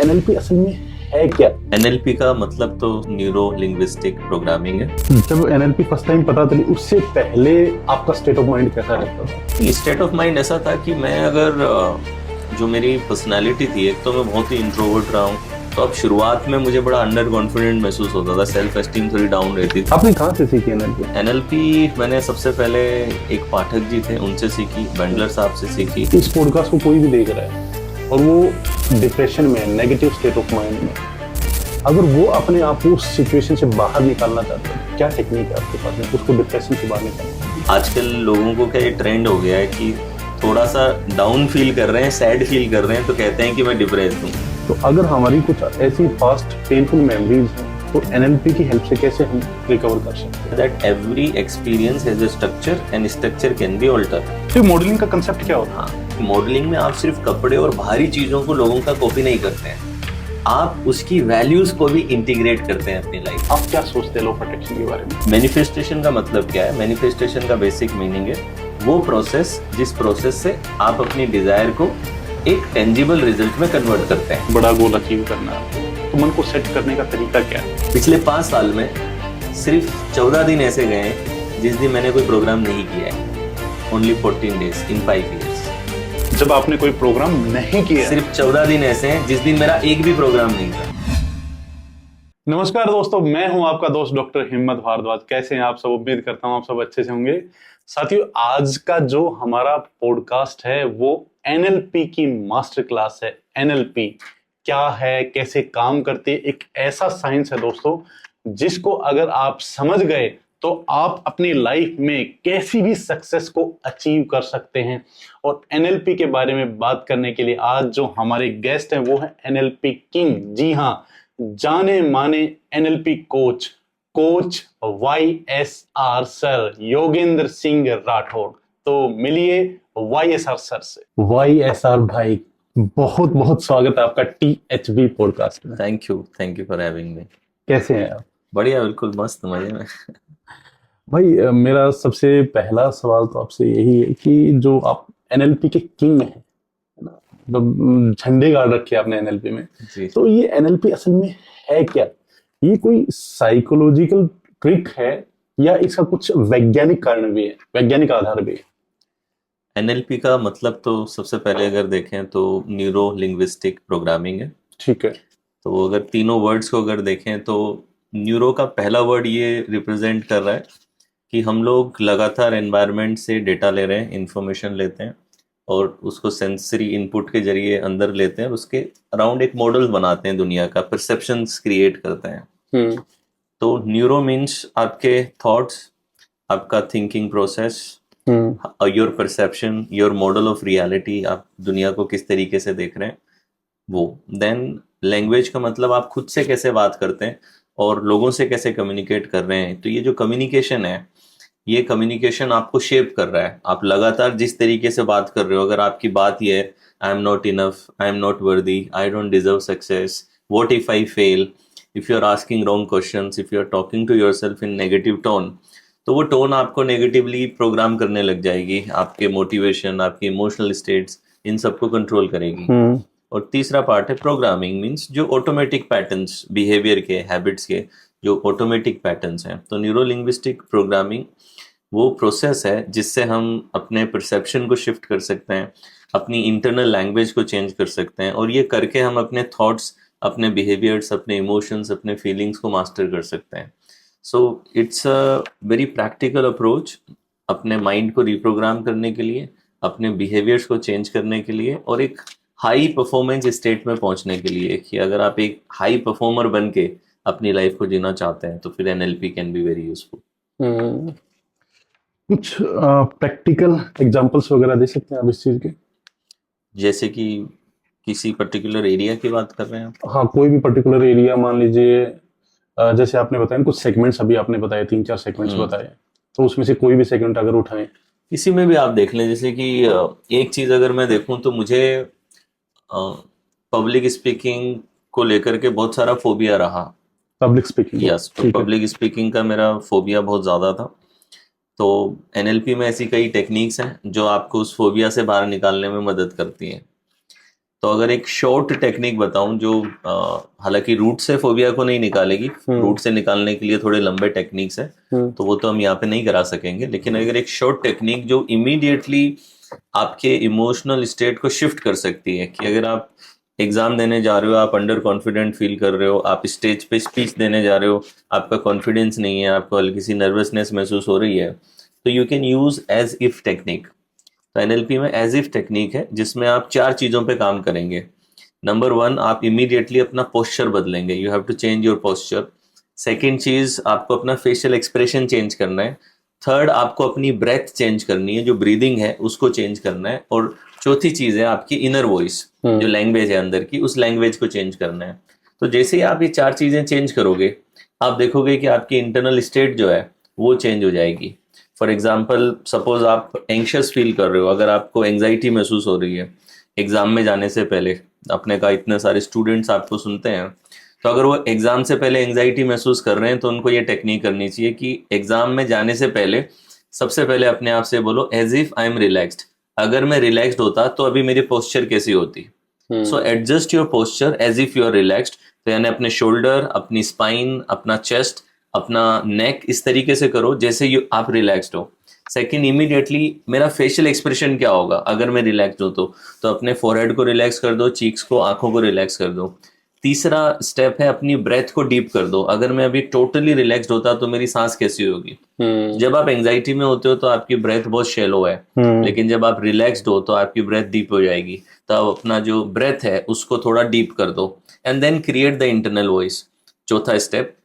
NLP असल में है क्या? एनएलपी का मतलब तो न्यूरो लिंग्विस्टिक प्रोग्रामिंग है। जब एनएलपी फर्स्ट टाइम पता चली उससे पहले आपका स्टेट ऑफ माइंड कैसा रहता था? स्टेट ऑफ माइंड ऐसा था कि मैं अगर जो मेरी पर्सनालिटी थी, एक तो मैं बहुत ही इंट्रोवर्ट रहा हूँ, तो अब शुरुआत में मुझे बड़ा अंडर कॉन्फिडेंट महसूस होता था, सेल्फ एस्टीम थोड़ी डाउन रहती थी। आपने कहाँ से सीखी एनएलपी? एनएलपी मैंने सबसे पहले एक पाठक जी थे उनसे सीखी, बेंडलर साहब से सीखी। इस पॉडकास्ट को कोई भी देख रहा है और वो डिप्रेशन में, नेगेटिव स्टेट ऑफ माइंड में, अगर वो अपने आप को उस सिचुएशन से बाहर निकालना चाहते हैं, क्या टेक्निक है आपके पास में उसको डिप्रेशन से बाहर निकालने? आजकल लोगों को क्या ये ट्रेंड हो गया है कि थोड़ा सा डाउन फील कर रहे हैं, सैड फील कर रहे हैं, तो कहते हैं कि मैं डिप्रेस्ड हूँ। तो अगर हमारी कुछ ऐसी फास्ट पेनफुल मेमोरीज हैं तो एनएलपी की हेल्प से कैसे हम रिकवर कर सकते हैं? That every experience has a structure and structure can be altered. तो मॉडलिंग का कंसेप्ट क्या होता है? हाँ, मॉडलिंग में आप सिर्फ कपड़े और बाहरी चीजों को लोगों का कॉपी नहीं करते हैं, आप उसकी वैल्यूज को भी इंटीग्रेट करते हैं अपनी लाइफ। आप क्या सोचते हैं लॉ ऑफ अट्रैक्शन के बारे में? मैनिफेस्टेशन का मतलब क्या है? मैनिफेस्टेशन का बेसिक मीनिंग है वो प्रोसेस जिस प्रोसेस से आप अपनी डिजायर को एक टेंजिबल रिजल्ट में कन्वर्ट करते हैं। बड़ा गोल अचीव करना है तो मन को सेट करने का तरीका क्या है? पिछले 5 साल में सिर्फ 14 दिन ऐसे गए हैं जिस दिन मैंने कोई प्रोग्राम नहीं किया है। Only 14 days in 5 years। जब आपने कोई प्रोग्राम नहीं किया? सिर्फ 14 दिन ऐसे हैं जिस दिन मेरा एक भी प्रोग्राम नहीं था। नमस्कार दोस्तों, मैं हूं आपका दोस्त डॉक्टर हिम्मत भारद्वाज। कैसे हैं आप सब? उम्मीद करता हूं आप सब अच्छे से होंगे। साथियों, आज का जो हमारा पॉडकास्ट है वो एनएलपी की मास्टर क्लास है। एनएलपी क्या है, कैसे काम करती है? एक ऐसा साइंस है दोस्तों जिसको अगर आप समझ गए तो आप अपनी लाइफ में कैसी भी सक्सेस को अचीव कर सकते हैं। और एनएलपी के बारे में बात करने के लिए आज जो हमारे गेस्ट हैं वो है एनएलपी किंग। जी हाँ, जाने माने NLP coach YSR sir Yogendra Singh Rathore. तो मिलिए YSR सर से। YSR भाई, बहुत बहुत स्वागत है आपका THB पॉडकास्ट में। Thank you for having me. कैसे हैं आप? बढ़िया, बिल्कुल मस्त, मजे में। भाई, मेरा सबसे पहला सवाल तो आपसे यही है कि जो आप एनएलपी के किंग हैं, मतलब झंडे गाड़ रखे आपने एनएलपी में, तो ये एनएलपी असल में है क्या? ये कोई साइकोलॉजिकल ट्रिक है या इसका कुछ वैज्ञानिक कारण भी है, वैज्ञानिक आधार भी है? एनएलपी का मतलब तो सबसे पहले अगर देखें तो न्यूरो लिंग्विस्टिक प्रोग्रामिंग है। ठीक है। तो अगर तीनों वर्ड्स को अगर देखें तो न्यूरो का पहला वर्ड ये रिप्रेजेंट कर रहा है कि हम लोग लगातार एनवायरनमेंट से डेटा ले रहे हैं, इंफॉर्मेशन लेते हैं और उसको सेंसरी इनपुट के जरिए अंदर लेते हैं और उसके अराउंड एक मॉडल बनाते हैं, दुनिया का परसेप्शंस क्रिएट करते हैं। तो न्यूरो मीन्स आपके थॉट्स, आपका thinking process, your perception, your model of reality, आप दुनिया को किस तरीके से देख रहे हैं वो। देन लैंग्वेज का मतलब आप खुद से कैसे बात करते हैं और लोगों से कैसे कम्युनिकेट कर रहे हैं। तो ये जो कम्युनिकेशन है, ये कम्युनिकेशन आपको शेप कर रहा है। आप लगातार जिस तरीके से बात कर रहे हो, अगर आपकी बात ये है I am not enough, I am not worthy, I don't deserve success, what if I fail, if you are asking wrong questions, if you are talking to yourself in negative tone, तो वो tone आपको negatively programme करने लग जाएगी। आपके motivation, आपके emotional states, इन सबको control करेगी। और तीसरा पार्ट है प्रोग्रामिंग, मीन्स जो ऑटोमेटिक पैटर्न्स, बिहेवियर के, हैबिट्स के जो ऑटोमेटिक पैटर्न्स हैं। तो न्यूरो लिंग्विस्टिक प्रोग्रामिंग वो प्रोसेस है जिससे हम अपने परसेप्शन को शिफ्ट कर सकते हैं, अपनी इंटरनल लैंग्वेज को चेंज कर सकते हैं और ये करके हम अपने थॉट्स, अपने बिहेवियर्स, अपने इमोशंस, अपने फीलिंग्स को मास्टर कर सकते हैं। So it's a very practical approach अपने माइंड को रिप्रोग्राम करने के लिए, अपने बिहेवियर्स को चेंज करने के लिए और एक हाई परफॉर्मेंस स्टेट में पहुंचने के लिए कि अगर आप एक हाई परफॉर्मर बन के अपनी लाइफ को जीना चाहते हैं तो फिर NLP can be very useful. कुछ प्रैक्टिकल एग्जांपल्स वगैरह दे सकते हैं आप इस चीज के? जैसे कि किसी पर्टिकुलर एरिया की बात कर रहे हैं आप? हाँ, कोई भी पर्टिकुलर एरिया मान लीजिए। जैसे आपने बताया कुछ सेगमेंट्स, अभी आपने बताया 3-4 सेगमेंट्स बताए, तो उसमें से कोई भी सेगमेंट अगर उठाएं, इसी में भी आप देख लें। जैसे कि एक चीज अगर मैं देखूं तो मुझे पब्लिक स्पीकिंग को लेकर के बहुत सारा फोबिया रहा। Public speaking? Yes, public speaking का मेरा फोबिया बहुत ज़्यादा था। तो एनएलपी में ऐसी कई टेक्निक्स हैं जो आपको उस फोबिया से बाहर निकालने में मदद करती हैं। तो अगर एक शॉर्ट टेक्निक बताऊं जो हालांकि रूट से फोबिया को नहीं निकालेगी, रूट से निकालने के लिए थोड़े लंबे टेक्निक्स है, तो वो तो हम यहाँ पे नहीं करा सकेंगे, लेकिन अगर एक शॉर्ट टेक्निक जो इमीडिएटली आपके इमोशनल स्टेट को शिफ्ट कर सकती है, कि अगर आप एग्जाम देने जा रहे हो, आप अंडर कॉन्फिडेंट फील कर रहे हो, आप स्टेज पे स्पीच देने जा रहे हो, आपका कॉन्फिडेंस नहीं है, आपको हल्की सी नर्वसनेस महसूस हो रही है, तो you can use as if technique. तो एनएलपी में एज इफ टेक्निक है जिसमें आप 4 चीजों पे काम करेंगे। नंबर 1, आप इमीडिएटली अपना पोस्चर बदलेंगे, you have to change your posture. Second चीज, आपको अपना फेशियल एक्सप्रेशन चेंज करना है। थर्ड, आपको अपनी ब्रेथ चेंज करनी है, जो ब्रीदिंग है उसको चेंज करना है। और चौथी चीज है आपकी इनर वॉइस, जो लैंग्वेज है अंदर की, उस लैंग्वेज को चेंज करना है। तो जैसे ही आप ये 4 चीजें चेंज करोगे, आप देखोगे कि आपकी इंटरनल स्टेट जो है वो चेंज हो जाएगी। फॉर एग्जाम्पल, सपोज आप एंशियस फील कर रहे हो, अगर आपको एंग्जाइटी महसूस हो रही है एग्जाम में जाने से पहले, अपने का इतने सारे स्टूडेंट्स आपको सुनते हैं, तो अगर वो एग्जाम से पहले एंग्जाइटी महसूस कर रहे हैं तो उनको ये टेक्निक करनी चाहिए कि एग्जाम में जाने से पहले सबसे पहले अपने आप से बोलो as if I am relaxed. अगर मैं रिलैक्स्ड होता तो अभी मेरी पोस्चर कैसी होती। So adjust your posture as if you are relaxed. तो यानी अपने शोल्डर, अपनी स्पाइन, अपना चेस्ट, अपना नेक इस तरीके से करो जैसे आप रिलैक्स्ड हो। सेकंड, इमीडिएटली मेरा फेशियल एक्सप्रेशन क्या होगा अगर मैं रिलैक्स्ड हूं तो अपने फोरहेड को रिलैक्स कर दो, चीक्स को, आंखों को रिलैक्स कर दो। तीसरा स्टेप है अपनी ब्रेथ को डीप कर दो। अगर मैं अभी टोटली रिलैक्स्ड होता तो मेरी सांस कैसी होगी। जब आप एंजाइटी में होते हो तो आपकी ब्रेथ बहुत शेलो है, लेकिन जब आप रिलैक्स्ड हो तो आपकी ब्रेथ डीप हो जाएगी। तो आप अपना जो ब्रेथ है उसको थोड़ा डीप कर दो and then create the internal voice. चौथा step,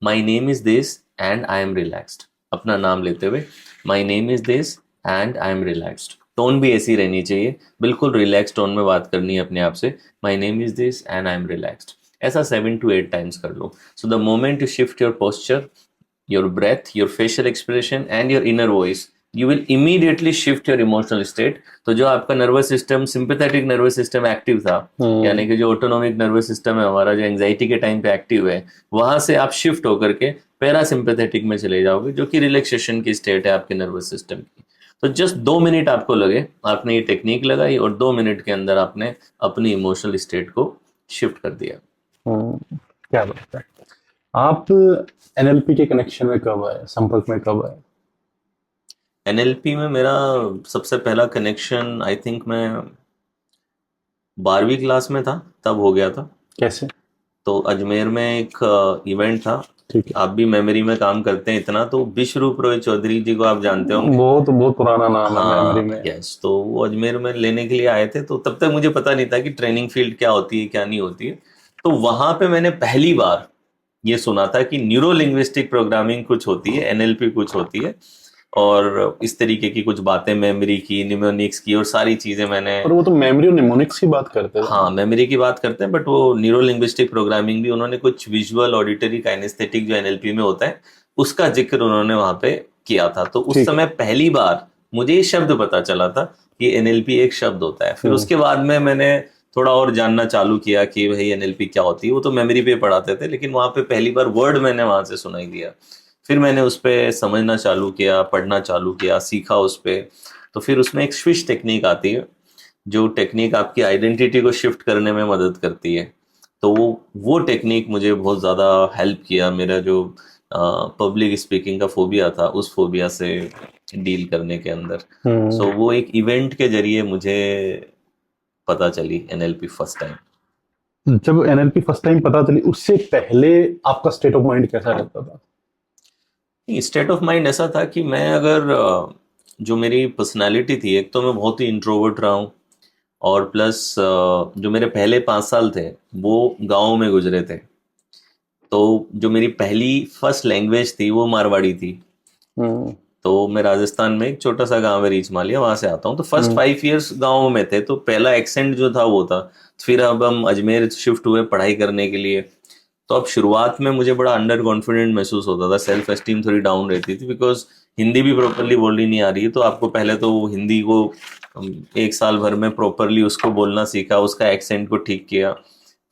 my name is this and I am relaxed. अपना नाम लेते हुए my name is this and I am relaxed. Tone भी ऐसी रहनी चाहिए, बिल्कुल रिलैक्स टोन में बात करनी है अपने आप से, my name is this and I am relaxed. ऐसा 7 to 8 टाइम्स कर लो। So the moment you shift your posture, your breath, your facial expression and your inner voice, you will immediately shift your emotional state. तो जो आपका nervous system, sympathetic nervous system active था, यानी कि जो autonomic nervous system है हमारा, जो एंजाइटी के टाइम पे एक्टिव है, वहां से आप शिफ्ट होकर के पैरासिम्पैथेटिक में चले जाओगे, जो कि रिलैक्सेशन की स्टेट है आपके नर्वस सिस्टम की। तो जस्ट 2 मिनट आपको लगे, आपने ये टेक्निक लगाई और 2 मिनट के अंदर आपने अपनी इमोशनल स्टेट को शिफ्ट कर दिया। क्या बात है। आप एनएलपी के कनेक्शन में कब आए, संपर्क में कब आए? एनएलपी में मेरा सबसे पहला कनेक्शन आई थिंक मैं 12वीं क्लास में था, तब हो गया था। कैसे? तो अजमेर में एक इवेंट था। ठीक है। आप भी मेमोरी में काम करते हैं इतना, तो विश्वरूप रोय चौधरी जी को आप जानते होंगे। बहुत पुराना नाम है हाँ, मेमोरी में। यस। तो वो अजमेर में लेने के लिए आए थे, तो तब तक मुझे पता नहीं था कि ट्रेनिंग फील्ड क्या होती है क्या नहीं होती है। तो वहां पे मैंने पहली बार ये सुना था कि न्यूरो लिंग्विस्टिक प्रोग्रामिंग कुछ होती है, एनएलपी कुछ होती है, और इस तरीके की कुछ बातें, मेमोरी की, निमोनिक्स की, और सारी चीजें मैंने। और वो तो मेमोरी और निमोनिक्स की बात करते हैं। हाँ, मेमोरी की बात करते हैं, बट वो न्यूरो लिंग्विस्टिक प्रोग्रामिंग भी उन्होंने कुछ विजुअल, ऑडिटरी, काइनेस्थेटिक जो एनएलपी में होता है उसका जिक्र उन्होंने वहां पे किया था। तो उस समय पहली बार मुझे ये शब्द पता चला था कि एनएलपी एक शब्द होता है। फिर उसके बाद में मैंने थोड़ा और जानना चालू किया कि भाई एनएलपी क्या होती है। वो तो मेमोरी पे पढ़ाते थे, लेकिन वहां पे पहली बार वर्ड मैंने वहां से सुनाई दिया। फिर मैंने उस पर समझना चालू किया, पढ़ना चालू किया, सीखा उस पर। तो फिर उसमें एक स्विच टेक्निक आती है, जो टेक्निक आपकी आइडेंटिटी को शिफ्ट करने में मदद करती है। तो वो टेक्निक मुझे बहुत ज़्यादा हेल्प किया, मेरा जो पब्लिक स्पीकिंग का फोबिया था उस फोबिया से डील करने के अंदर। सो वो एक इवेंट के जरिए मुझे पता चली एनएलपी फर्स्ट टाइम। जब एनएलपी फर्स्ट टाइम पता चली, उससे पहले आपका स्टेट ऑफ माइंड कैसा रहता था? स्टेट ऑफ माइंड ऐसा था कि मैं अगर जो मेरी पर्सनालिटी थी, एक तो मैं बहुत ही इंट्रोवर्ट रहा हूँ, और प्लस जो मेरे पहले 5 साल थे वो गाँव में गुजरे थे। तो जो मेरी पहली फर्स्ट लैंग्वेज थी वो मारवाड़ी थी। तो मैं राजस्थान में एक छोटा सा गांव है रीचमालिया, वहां से आता हूँ। तो फर्स्ट 5 इयर्स गाँव में थे, तो पहला एक्सेंट जो था वो था। फिर अब हम अजमेर शिफ्ट हुए पढ़ाई करने के लिए। तो अब शुरुआत में मुझे बड़ा अंडर कॉन्फिडेंट महसूस होता था, सेल्फ एस्टीम थोड़ी डाउन रहती थी, बिकॉज हिंदी भी प्रॉपरली बोलनी नहीं आ रही है। तो आपको पहले तो हिंदी को 1 साल भर में प्रॉपरली उसको बोलना सीखा, उसका एक्सेंट को ठीक किया।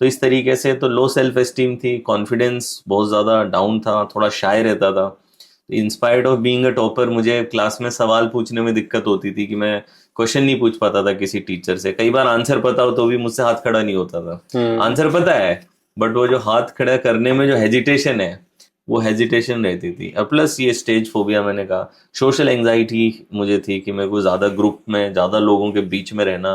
तो इस तरीके से तो लो सेल्फ एस्टीम थी, कॉन्फिडेंस बहुत ज़्यादा डाउन था, थोड़ा शाय रहता था। Inspired of being a topper, मुझे क्लास में सवाल पूछने में दिक्कत होती थी कि मैं क्वेश्चन नहीं पूछ पाता था किसी टीचर से, कई बार आंसर पता हो तो भी मुझसे हाथ खड़ा नहीं होता था। आंसर पता है बट वो जो हाथ खड़ा करने में जो हेजिटेशन है वो हेजिटेशन रहती थी। अब प्लस ये स्टेज फोबिया, मैंने कहा सोशल एंजाइटी मुझे थी कि मेरे को ज़्यादा ग्रुप में ज़्यादा लोगों के बीच में रहना,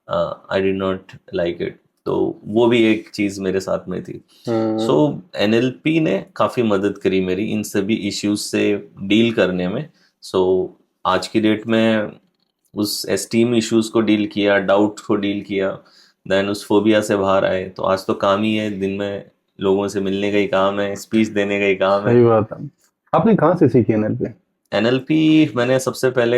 I did not like it. तो वो भी एक चीज़ मेरे साथ में थी। सो एनएलपी ने काफ़ी मदद करी मेरी इन सभी इश्यूज से डील करने में। सो आज की डेट में उस एस्टीम इश्यूज को डील किया, डाउट को डील किया, देन उस फोबिया से बाहर आए। तो आज तो काम ही है, दिन में लोगों से मिलने का ही काम है, स्पीच देने का ही काम है। सही बात है। आपने कहाँ से सीखी एनएलपी? एनएलपी मैंने सबसे पहले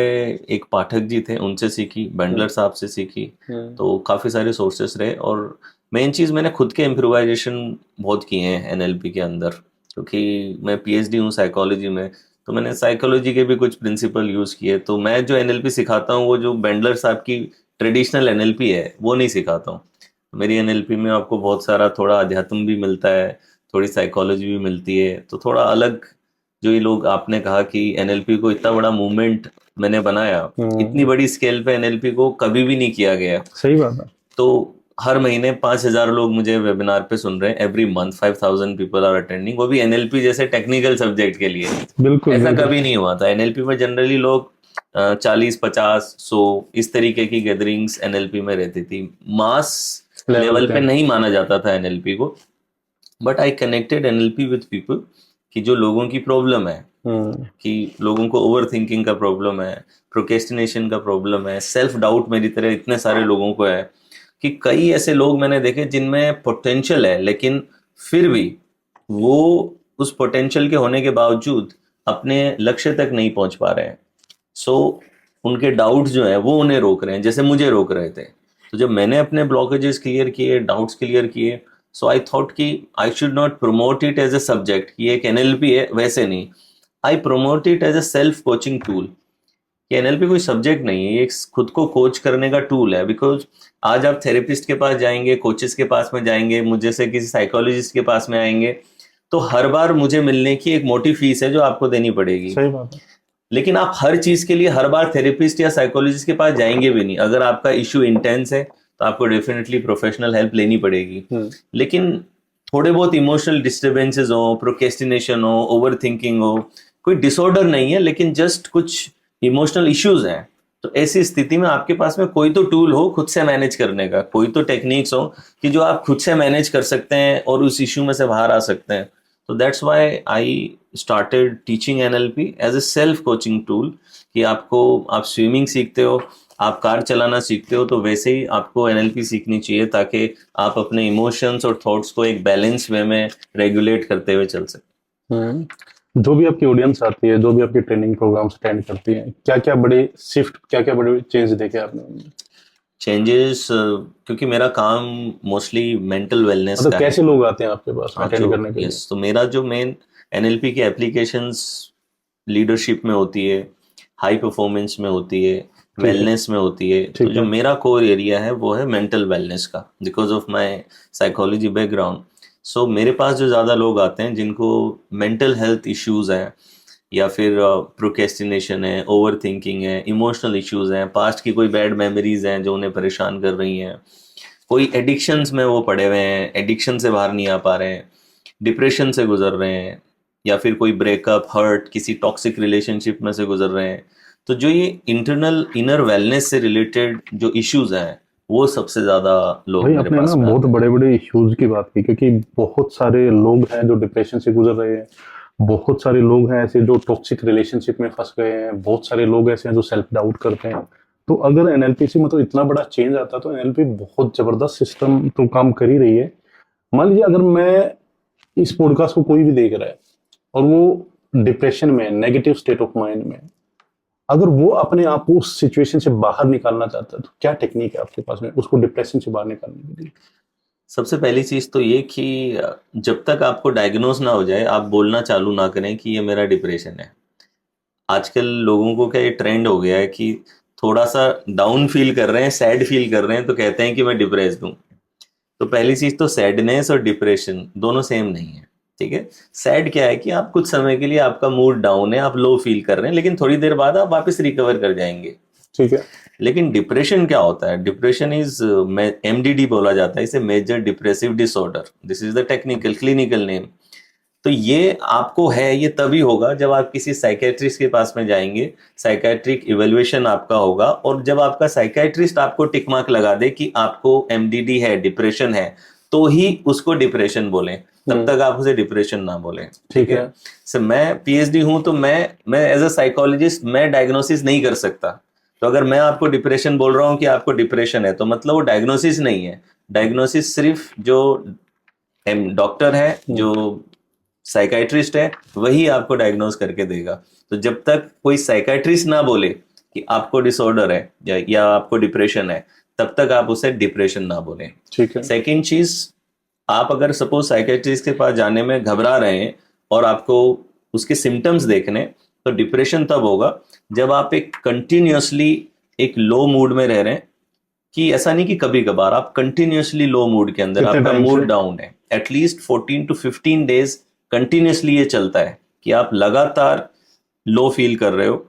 एक पाठक जी थे उनसे सीखी, बेंडलर साहब से सीखी। तो काफ़ी सारे सोर्सेस रहे और मेन चीज़ मैंने खुद के इम्प्रोवाइजेशन बहुत किए हैं एनएलपी के अंदर, क्योंकि मैं पीएचडी हूँ साइकोलॉजी में, तो मैंने साइकोलॉजी के भी कुछ प्रिंसिपल यूज़ किए। तो मैं जो एनएलपी सिखाता हूँ वो जो बेंडलर साहब की ट्रेडिशनल एनएलपी है वो नहीं सिखाता हूँ। मेरी एनएलपी में आपको बहुत सारा थोड़ा अध्यात्म भी मिलता है, थोड़ी साइकोलॉजी भी मिलती है, तो थोड़ा अलग। जो ये लोग आपने कहा कि एनएलपी को इतना बड़ा मूवमेंट मैंने बनाया, इतनी बड़ी स्केल पे एनएलपी को कभी भी नहीं किया गया। सही बात है। तो हर महीने 5,000 लोग मुझे वेबिनार पे सुन रहे हैं, every month 5,000 people are attending, वो भी एनएलपी जैसे टेक्निकल सब्जेक्ट के लिए। बिल्कुल ऐसा बिल्कुल। कभी नहीं हुआ था। एनएलपी में जनरली लोग 40, 50, 100 इस तरीके की गैदरिंग्स एनएलपी में रहती थी। मास लेवल पे नहीं माना जाता था एनएलपी को, but I connected NLP with people कि जो लोगों की प्रॉब्लम है, कि लोगों को ओवर थिंकिंग का प्रॉब्लम है, प्रोकेस्टिनेशन का प्रॉब्लम है, सेल्फ डाउट मेरी तरह इतने सारे लोगों को है, कि कई ऐसे लोग मैंने देखे जिनमें पोटेंशियल है लेकिन फिर भी वो उस पोटेंशियल के होने के बावजूद अपने लक्ष्य तक नहीं पहुंच पा रहे हैं। सो उनके डाउट जो है वो उन्हें रोक रहे हैं, जैसे मुझे रोक रहे थे। तो जब मैंने अपने ब्लॉकेजेस क्लियर किए, डाउट्स क्लियर किए, सो आई थॉट कि I should not promote it as a subject कि एक एनएलपी है, वैसे नहीं, I promote it as a self coaching tool. कि एनएलपी कोई सब्जेक्ट नहीं है, ये एक खुद को कोच करने का टूल है। बिकॉज आज आप थेरेपिस्ट के पास जाएंगे, कोचेस के पास में जाएंगे, मुझे से किसी साइकोलॉजिस्ट के पास में आएंगे, तो हर बार मुझे मिलने की एक मोटी फीस है जो आपको देनी पड़ेगी। सही बात है। लेकिन आप हर चीज के लिए हर बार थेरेपिस्ट या साइकोलॉजिस्ट के पास जाएंगे भी नहीं। अगर आपका इश्यू इंटेंस है तो आपको डेफिनेटली प्रोफेशनल हेल्प लेनी पड़ेगी। लेकिन थोड़े बहुत इमोशनल डिस्टर्बेंसेस हो, प्रोकेस्टिनेशन हो, ओवर थिंकिंग हो, कोई डिसऑर्डर नहीं है लेकिन जस्ट कुछ इमोशनल इश्यूज हैं, तो ऐसी स्थिति में आपके पास में कोई तो टूल हो खुद से मैनेज करने का, कोई तो टेक्निक्स हो कि जो आप खुद से मैनेज कर सकते हैं और उस इश्यू में से बाहर आ सकते हैं। तो that's why I started teaching NLP as a self coaching tool. कि आपको, आप स्विमिंग सीखते हो, आप कार चलाना सीखते हो, तो वैसे ही आपको एनएलपी सीखनी चाहिए ताकि आप अपने इमोशंस और थॉट्स को एक बैलेंस वे में रेगुलेट करते हुए चल सकें। जो भी आपकी ऑडियंस आती है, जो भी आपकी ट्रेनिंग प्रोग्राम्स अटेंड करती है, क्या क्या बड़े शिफ्ट, क्या क्या बड़े चेंज देखे आपने? चेंजेस, क्योंकि मेरा काम मोस्टली मेंटल वेलनेस का है। कैसे लोग आते हैं आपके पास अटेंड करने के लिए? तो मेरा जो मेन एनएलपी की एप्लीकेशंस लीडरशिप में होती है, हाई परफॉर्मेंस में होती है, वेलनेस में होती है। तो जो मेरा कोर एरिया है वो है मेंटल वेलनेस का, because of my psychology background. So मेरे पास जो ज़्यादा लोग आते हैं जिनको मेंटल हेल्थ इश्यूज हैं, या फिर प्रोकेस्टिनेशन है, ओवर थिंकिंग है, इमोशनल इश्यूज हैं, पास्ट की कोई बैड मेमोरीज हैं जो उन्हें परेशान कर रही हैं, कोई एडिक्शंस में वो पड़े हुए हैं, एडिक्शन से बाहर नहीं आ पा रहे हैं, डिप्रेशन से गुजर रहे हैं, या फिर कोई ब्रेकअप, हर्ट, किसी टॉक्सिक रिलेशनशिप में से गुजर रहे हैं। तो जो ये इंटरनल इनर वेलनेस से रिलेटेड जो इश्यूज हैं वो सबसे ज्यादा लोग भाई आपने ना बहुत बड़े बड़े इश्यूज की बात की, क्योंकि बहुत सारे लोग हैं जो डिप्रेशन से गुजर रहे हैं, बहुत सारे लोग हैं ऐसे जो टॉक्सिक रिलेशनशिप में फंस गए हैं, बहुत सारे लोग ऐसे हैं जो सेल्फ डाउट करते हैं। तो अगर एनएलपी से मतलब इतना बड़ा चेंज आता है तो एनएलपी बहुत जबरदस्त सिस्टम तो काम कर ही रही है। मान लीजिए अगर मैं इस पॉडकास्ट को कोई भी देख रहा है और वो डिप्रेशन में, नेगेटिव स्टेट ऑफ माइंड में, अगर वो अपने आप को उस सिचुएशन से बाहर निकालना चाहता है तो क्या टेक्निक है आपके पास में उसको डिप्रेशन से बाहर निकालने के लिए? सबसे पहली चीज तो ये कि जब तक आपको डायग्नोज ना हो जाए आप बोलना चालू ना करें कि ये मेरा डिप्रेशन है। आजकल लोगों को क्या ये ट्रेंड हो गया है कि थोड़ा सा डाउन फील कर रहे हैं, सैड फील कर रहे हैं तो कहते हैं कि मैं डिप्रेस्ड हूँ। तो पहली चीज तो सैडनेस और डिप्रेशन दोनों सेम नहीं है, ठीक है। सैड क्या है कि आप कुछ समय के लिए आपका मूड डाउन है, आप लो फील कर रहे हैं, लेकिन थोड़ी देर बाद आप वापस रिकवर कर जाएंगे। ठीक है। लेकिन डिप्रेशन क्या होता है? डिप्रेशन इज MDD बोला जाता है इसे, major depressive disorder. This is the technical clinical name. तो ये आपको है, ये तभी होगा जब आप किसी साइकेट्रिस्ट के पास में जाएंगे, साइकेट्रिक इवेल्युएशन आपका होगा, और जब आपका साइकेट्रिस्ट आपको टिक मार्क लगा दे कि आपको MDD है, डिप्रेशन है, तो ही उसको डिप्रेशन बोलें, तब तक आप उसे डिप्रेशन ना बोलें। ठीक है। सर मैं PhD हूं, तो मैं एज अ साइकोलॉजिस्ट मैं डायग्नोसिस नहीं कर सकता। तो अगर मैं आपको डिप्रेशन बोल रहा हूं कि आपको डिप्रेशन है, तो मतलब वो डायग्नोसिस नहीं है। डायग्नोसिस सिर्फ जो डॉक्टर है, जो साइकाइट्रिस्ट है, वही आपको डायग्नोज करके देगा। तो जब तक कोई साइकाइट्रिस्ट ना बोले कि आपको डिसऑर्डर है या आपको डिप्रेशन है, तब तक आप उसे डिप्रेशन ना बोलें। ठीक है। सेकेंड चीज, आप अगर सपोज साइकेट्रिस्ट के पास जाने में घबरा रहे हैं और आपको उसके सिम्टम्स देखने, तो डिप्रेशन तब होगा जब आप एक कंटिन्यूअसली एक लो मूड में रह रहे हैं, कि ऐसा नहीं कि कभी कभार, आप कंटिन्यूअसली लो मूड के अंदर, आपका मूड डाउन है, एटलीस्ट 14 to 15 डेज कंटिन्यूअसली ये चलता है कि आप लगातार लो फील कर रहे हो,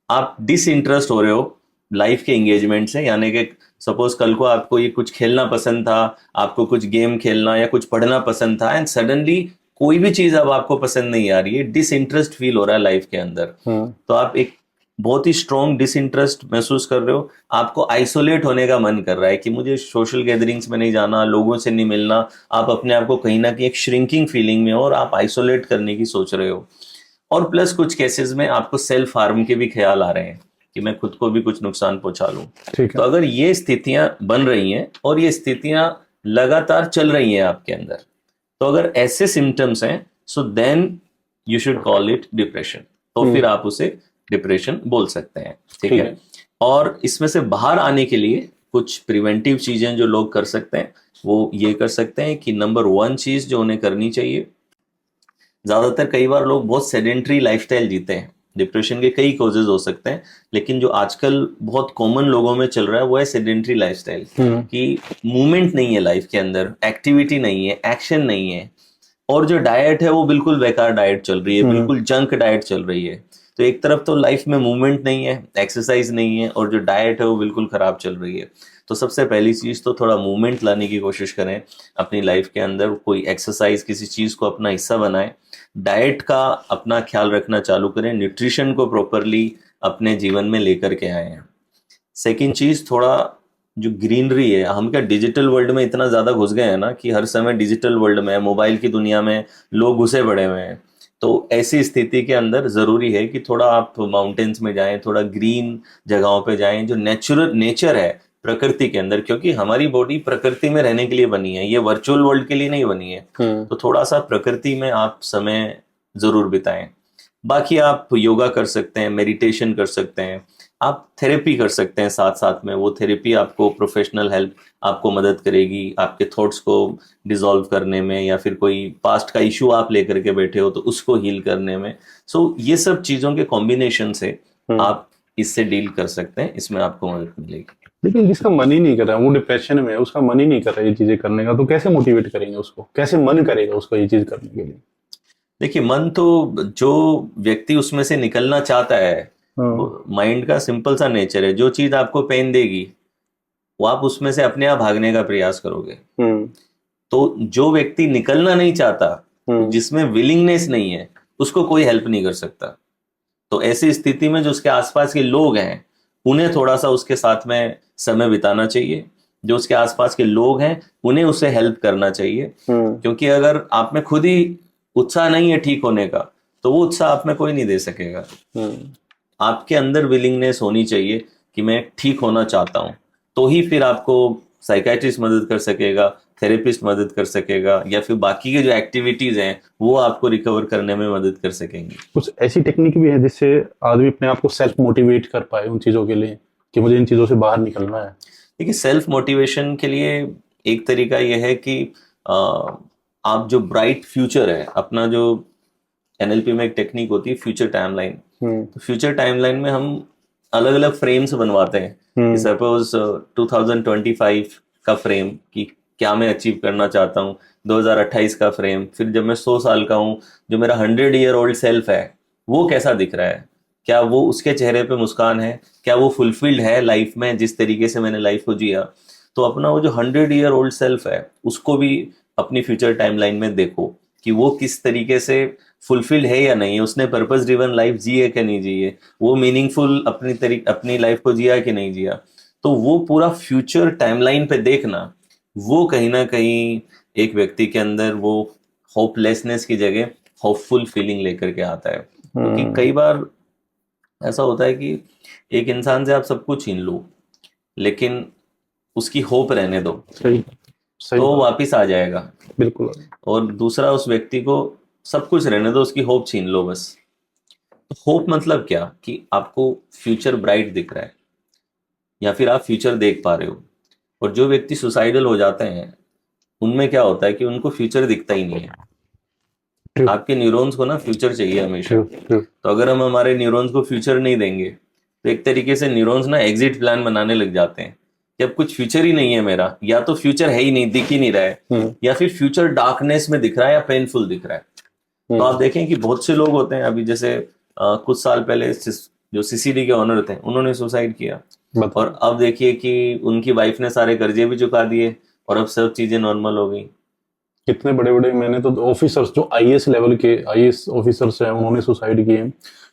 आप डिसइंटरेस्ट हो रहे हो लाइफ के एंगेजमेंट से। यानी कि सपोज कल को आपको ये कुछ खेलना पसंद था, आपको कुछ गेम खेलना या कुछ पढ़ना पसंद था, एंड सडनली कोई भी चीज अब आपको पसंद नहीं आ रही है, डिसइंटरेस्ट फील हो रहा है लाइफ के अंदर। तो आप एक बहुत ही स्ट्रॉन्ग डिसइंटरेस्ट महसूस कर रहे हो, आपको आइसोलेट होने का मन कर रहा है कि मुझे सोशल गैदरिंग्स में नहीं जाना, लोगों से नहीं मिलना, आप अपने आप को कहीं ना कहीं एक श्रिंकिंग फीलिंग में हो और आप आइसोलेट करने की सोच रहे हो। और प्लस कुछ केसेस में आपको सेल्फ हार्म के भी ख्याल आ रहे हैं कि मैं खुद को भी कुछ नुकसान पहुंचा लूं। तो अगर ये स्थितियां बन रही हैं और ये स्थितियां लगातार चल रही हैं आपके अंदर, तो अगर ऐसे सिम्टम्स हैं, so then you should call it depression. तो फिर आप उसे डिप्रेशन बोल सकते हैं। ठीक है। और इसमें से बाहर आने के लिए कुछ प्रिवेंटिव चीजें जो लोग कर सकते हैं, वो ये कर सकते हैं कि नंबर 1 चीज जो उन्हें करनी चाहिए, ज्यादातर कई बार लोग बहुत सेडेंट्री लाइफस्टाइल जीते हैं। डिप्रेशन के कई कॉजेज हो सकते हैं, लेकिन जो आजकल बहुत कॉमन लोगों में चल रहा है वो है सेडेंट्री लाइफस्टाइल, कि मूवमेंट नहीं है लाइफ के अंदर, एक्टिविटी नहीं है, एक्शन नहीं है, और जो डाइट है वो बिल्कुल बेकार डाइट चल रही है, बिल्कुल जंक डाइट चल रही है। तो एक तरफ तो लाइफ में मूवमेंट नहीं है, एक्सरसाइज नहीं है, और जो डाइट है वो बिल्कुल खराब चल रही है। तो सबसे पहली चीज तो थोड़ा मूवमेंट लाने की कोशिश करें अपनी लाइफ के अंदर, कोई एक्सरसाइज, किसी चीज को अपना हिस्सा बनाएं, डाइट का अपना ख्याल रखना चालू करें, न्यूट्रिशन को प्रॉपरली अपने जीवन में लेकर के आए हैं। सेकेंड चीज, थोड़ा जो ग्रीनरी है, हम क्या डिजिटल वर्ल्ड में इतना ज्यादा घुस गए हैं ना कि हर समय डिजिटल वर्ल्ड में, मोबाइल की दुनिया में लोग घुसे पड़े हुए हैं। तो ऐसी स्थिति के अंदर जरूरी है कि थोड़ा आप माउंटेन्स में जाएं, थोड़ा ग्रीन जगहों पे जाएं, जो नेचर है प्रकृति के अंदर, क्योंकि हमारी बॉडी प्रकृति में रहने के लिए बनी है, ये वर्चुअल वर्ल्ड के लिए नहीं बनी है। तो थोड़ा सा प्रकृति में आप समय जरूर बिताएं। बाकी आप योगा कर सकते हैं, मेडिटेशन कर सकते हैं, आप थेरेपी कर सकते हैं साथ साथ में। वो थेरेपी आपको प्रोफेशनल हेल्प आपको मदद करेगी आपके थॉट्स को डिसॉल्व करने में, या फिर कोई पास्ट का इशू आप लेकर के बैठे हो तो उसको हील करने में। सो ये सब चीजों के कॉम्बिनेशन से आप इससे डील कर सकते हैं, इसमें आपको मदद मिलेगी। लेकिन जिसका मन ही नहीं कर रहा, वो डिप्रेशन में है, उसका मन ही नहीं कर रहा ये चीजें करने का, तो कैसे मोटिवेट करेंगे उसको, कैसे मन करेगा उसको ये चीज करने के लिए? देखिए, मन तो, जो व्यक्ति उसमें से निकलना चाहता है, माइंड का सिंपल सा नेचर है, जो चीज आपको पेन देगी वो आप उसमें से अपने आप भागने का प्रयास करोगे। तो जो व्यक्ति निकलना नहीं चाहता, जिसमें विलिंगनेस नहीं है, उसको कोई हेल्प नहीं कर सकता। तो ऐसी स्थिति में जो उसके आसपास के लोग हैं, उन्हें थोड़ा सा उसके साथ में समय बिताना चाहिए। जो उसके आसपास के लोग हैं उन्हें उससे हेल्प करना चाहिए, क्योंकि अगर आप में खुद ही उत्साह नहीं है ठीक होने का, तो वो उत्साह आप में कोई नहीं दे सकेगा। आपके अंदर विलिंगनेस होनी चाहिए कि मैं ठीक होना चाहता हूं, तो ही फिर आपको साइकाइट्रिस्ट मदद कर सकेगा, थेरेपिस्ट मदद कर सकेगा, या फिर बाकी के जो एक्टिविटीज हैं वो आपको रिकवर करने में मदद कर सकेंगी। कुछ ऐसी टेक्निक भी है जिससे आदमी अपने आप को सेल्फ मोटिवेट कर पाए उन चीजों के लिए कि मुझे इन चीजों से बाहर निकलना है? देखिए, सेल्फ मोटिवेशन के लिए एक तरीका यह है कि आप जो ब्राइट फ्यूचर है अपना, जो NLP में एक टेक्निक होती है फ्यूचर टाइमलाइन, तो फ्यूचर टाइमलाइन में हम अलग अलग फ्रेम्स बनवाते हैं। सपोज 2025 का फ्रेम कि क्या मैं अचीव करना चाहता हूँ, 2028 का फ्रेम, फिर जब मैं 100 साल का हूँ, जो मेरा 100 ईयर ओल्ड सेल्फ है वो कैसा दिख रहा है, क्या वो उसके चेहरे पे मुस्कान है, क्या वो फुलफिल्ड है लाइफ में जिस तरीके से मैंने लाइफ को जिया। तो अपना वो जो 100 ईयर ओल्ड सेल्फ है उसको भी अपनी फ्यूचर टाइमलाइन में देखो कि वो किस तरीके से फुलफिल्ड है या नहीं है, उसने पर्पस ड्रिवन लाइफ जी है कि नहीं जी है, वो मीनिंगफुल अपनी लाइफ को जिया कि नहीं जिया। तो वो पूरा फ्यूचर टाइमलाइन पे देखना, वो कहीं ना कहीं एक व्यक्ति के अंदर वो होपलेसनेस की जगह होपफुल फीलिंग लेकर के आता है। क्योंकि कई बार ऐसा होता है कि एक इंसान से आप सब कुछ छीन लो लेकिन उसकी होप रहने दो, सही सही तो बात, वापिस आ जाएगा। बिल्कुल। और दूसरा, उस व्यक्ति को सब कुछ रहने दो, उसकी होप छीन लो बस। तो होप मतलब क्या कि आपको फ्यूचर ब्राइट दिख रहा है या फिर आप फ्यूचर देख पा रहे हो। और जो व्यक्ति सुसाइडल हो जाते हैं उनमें क्या होता है कि उनको फ्यूचर दिखता ही नहीं है। True, आपके न्यूरॉन्स को ना फ्यूचर चाहिए हमेशा। true, true. तो अगर हम हमारे न्यूरॉन्स को फ्यूचर नहीं देंगे तो एक तरीके से न्यूरॉन्स ना एग्जिट प्लान बनाने लग जाते हैं कि अब कुछ फ्यूचर ही नहीं है मेरा, या तो फ्यूचर है ही नहीं, दिख ही नहीं रहा है, या फिर फ्यूचर डार्कनेस में दिख रहा है या पेनफुल दिख रहा है। तो आप देखें कि बहुत से लोग होते हैं, अभी जैसे कुछ साल पहले जो सीसीडी के ऑनर थे उन्होंने सुसाइड किया, बताओ। और अब देखिए कि उनकी वाइफ ने सारे कर्जे भी चुका दिए और अब सब चीजें नॉर्मल हो गई। कितने बड़े बड़े, मैंने तो ऑफिसर्स जो आईएएस लेवल के आईएएस ऑफिसर्स हैं उन्होंने सुसाइड किए हैं।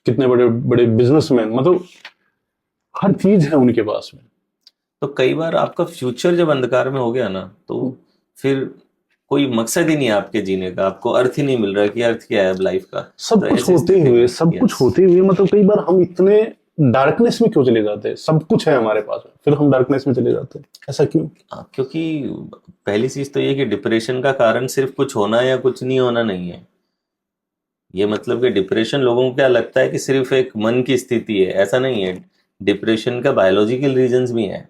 कितने बड़े बड़े बिजनेसमैन, मतलब हर चीज है उनके पास में। तो कई बार आपका फ्यूचर जब अंधकार में हो गया ना, तो फिर कोई मकसद ही नहीं है आपके जीने का, आपको अर्थ ही नहीं मिल रहा कि अर्थ क्या है अब लाइफ का। सब तो कुछ ऐसी होते स्थिति हुए, में सब कुछ होते हुए, मतलब कई बार हम इतने डार्कनेस में क्यों चले जाते हैं? सब कुछ है हमारे पास में, फिर हम डार्कनेस में चले जाते हैं, ऐसा क्यों? क्योंकि पहली चीज तो ये कि डिप्रेशन का कारण सिर्फ कुछ होना या कुछ नहीं होना नहीं है। ये मतलब कि डिप्रेशन लोगों को क्या लगता है कि सिर्फ एक मन की स्थिति है, ऐसा नहीं है। डिप्रेशन का बायोलॉजिकल रीजंस भी हैं।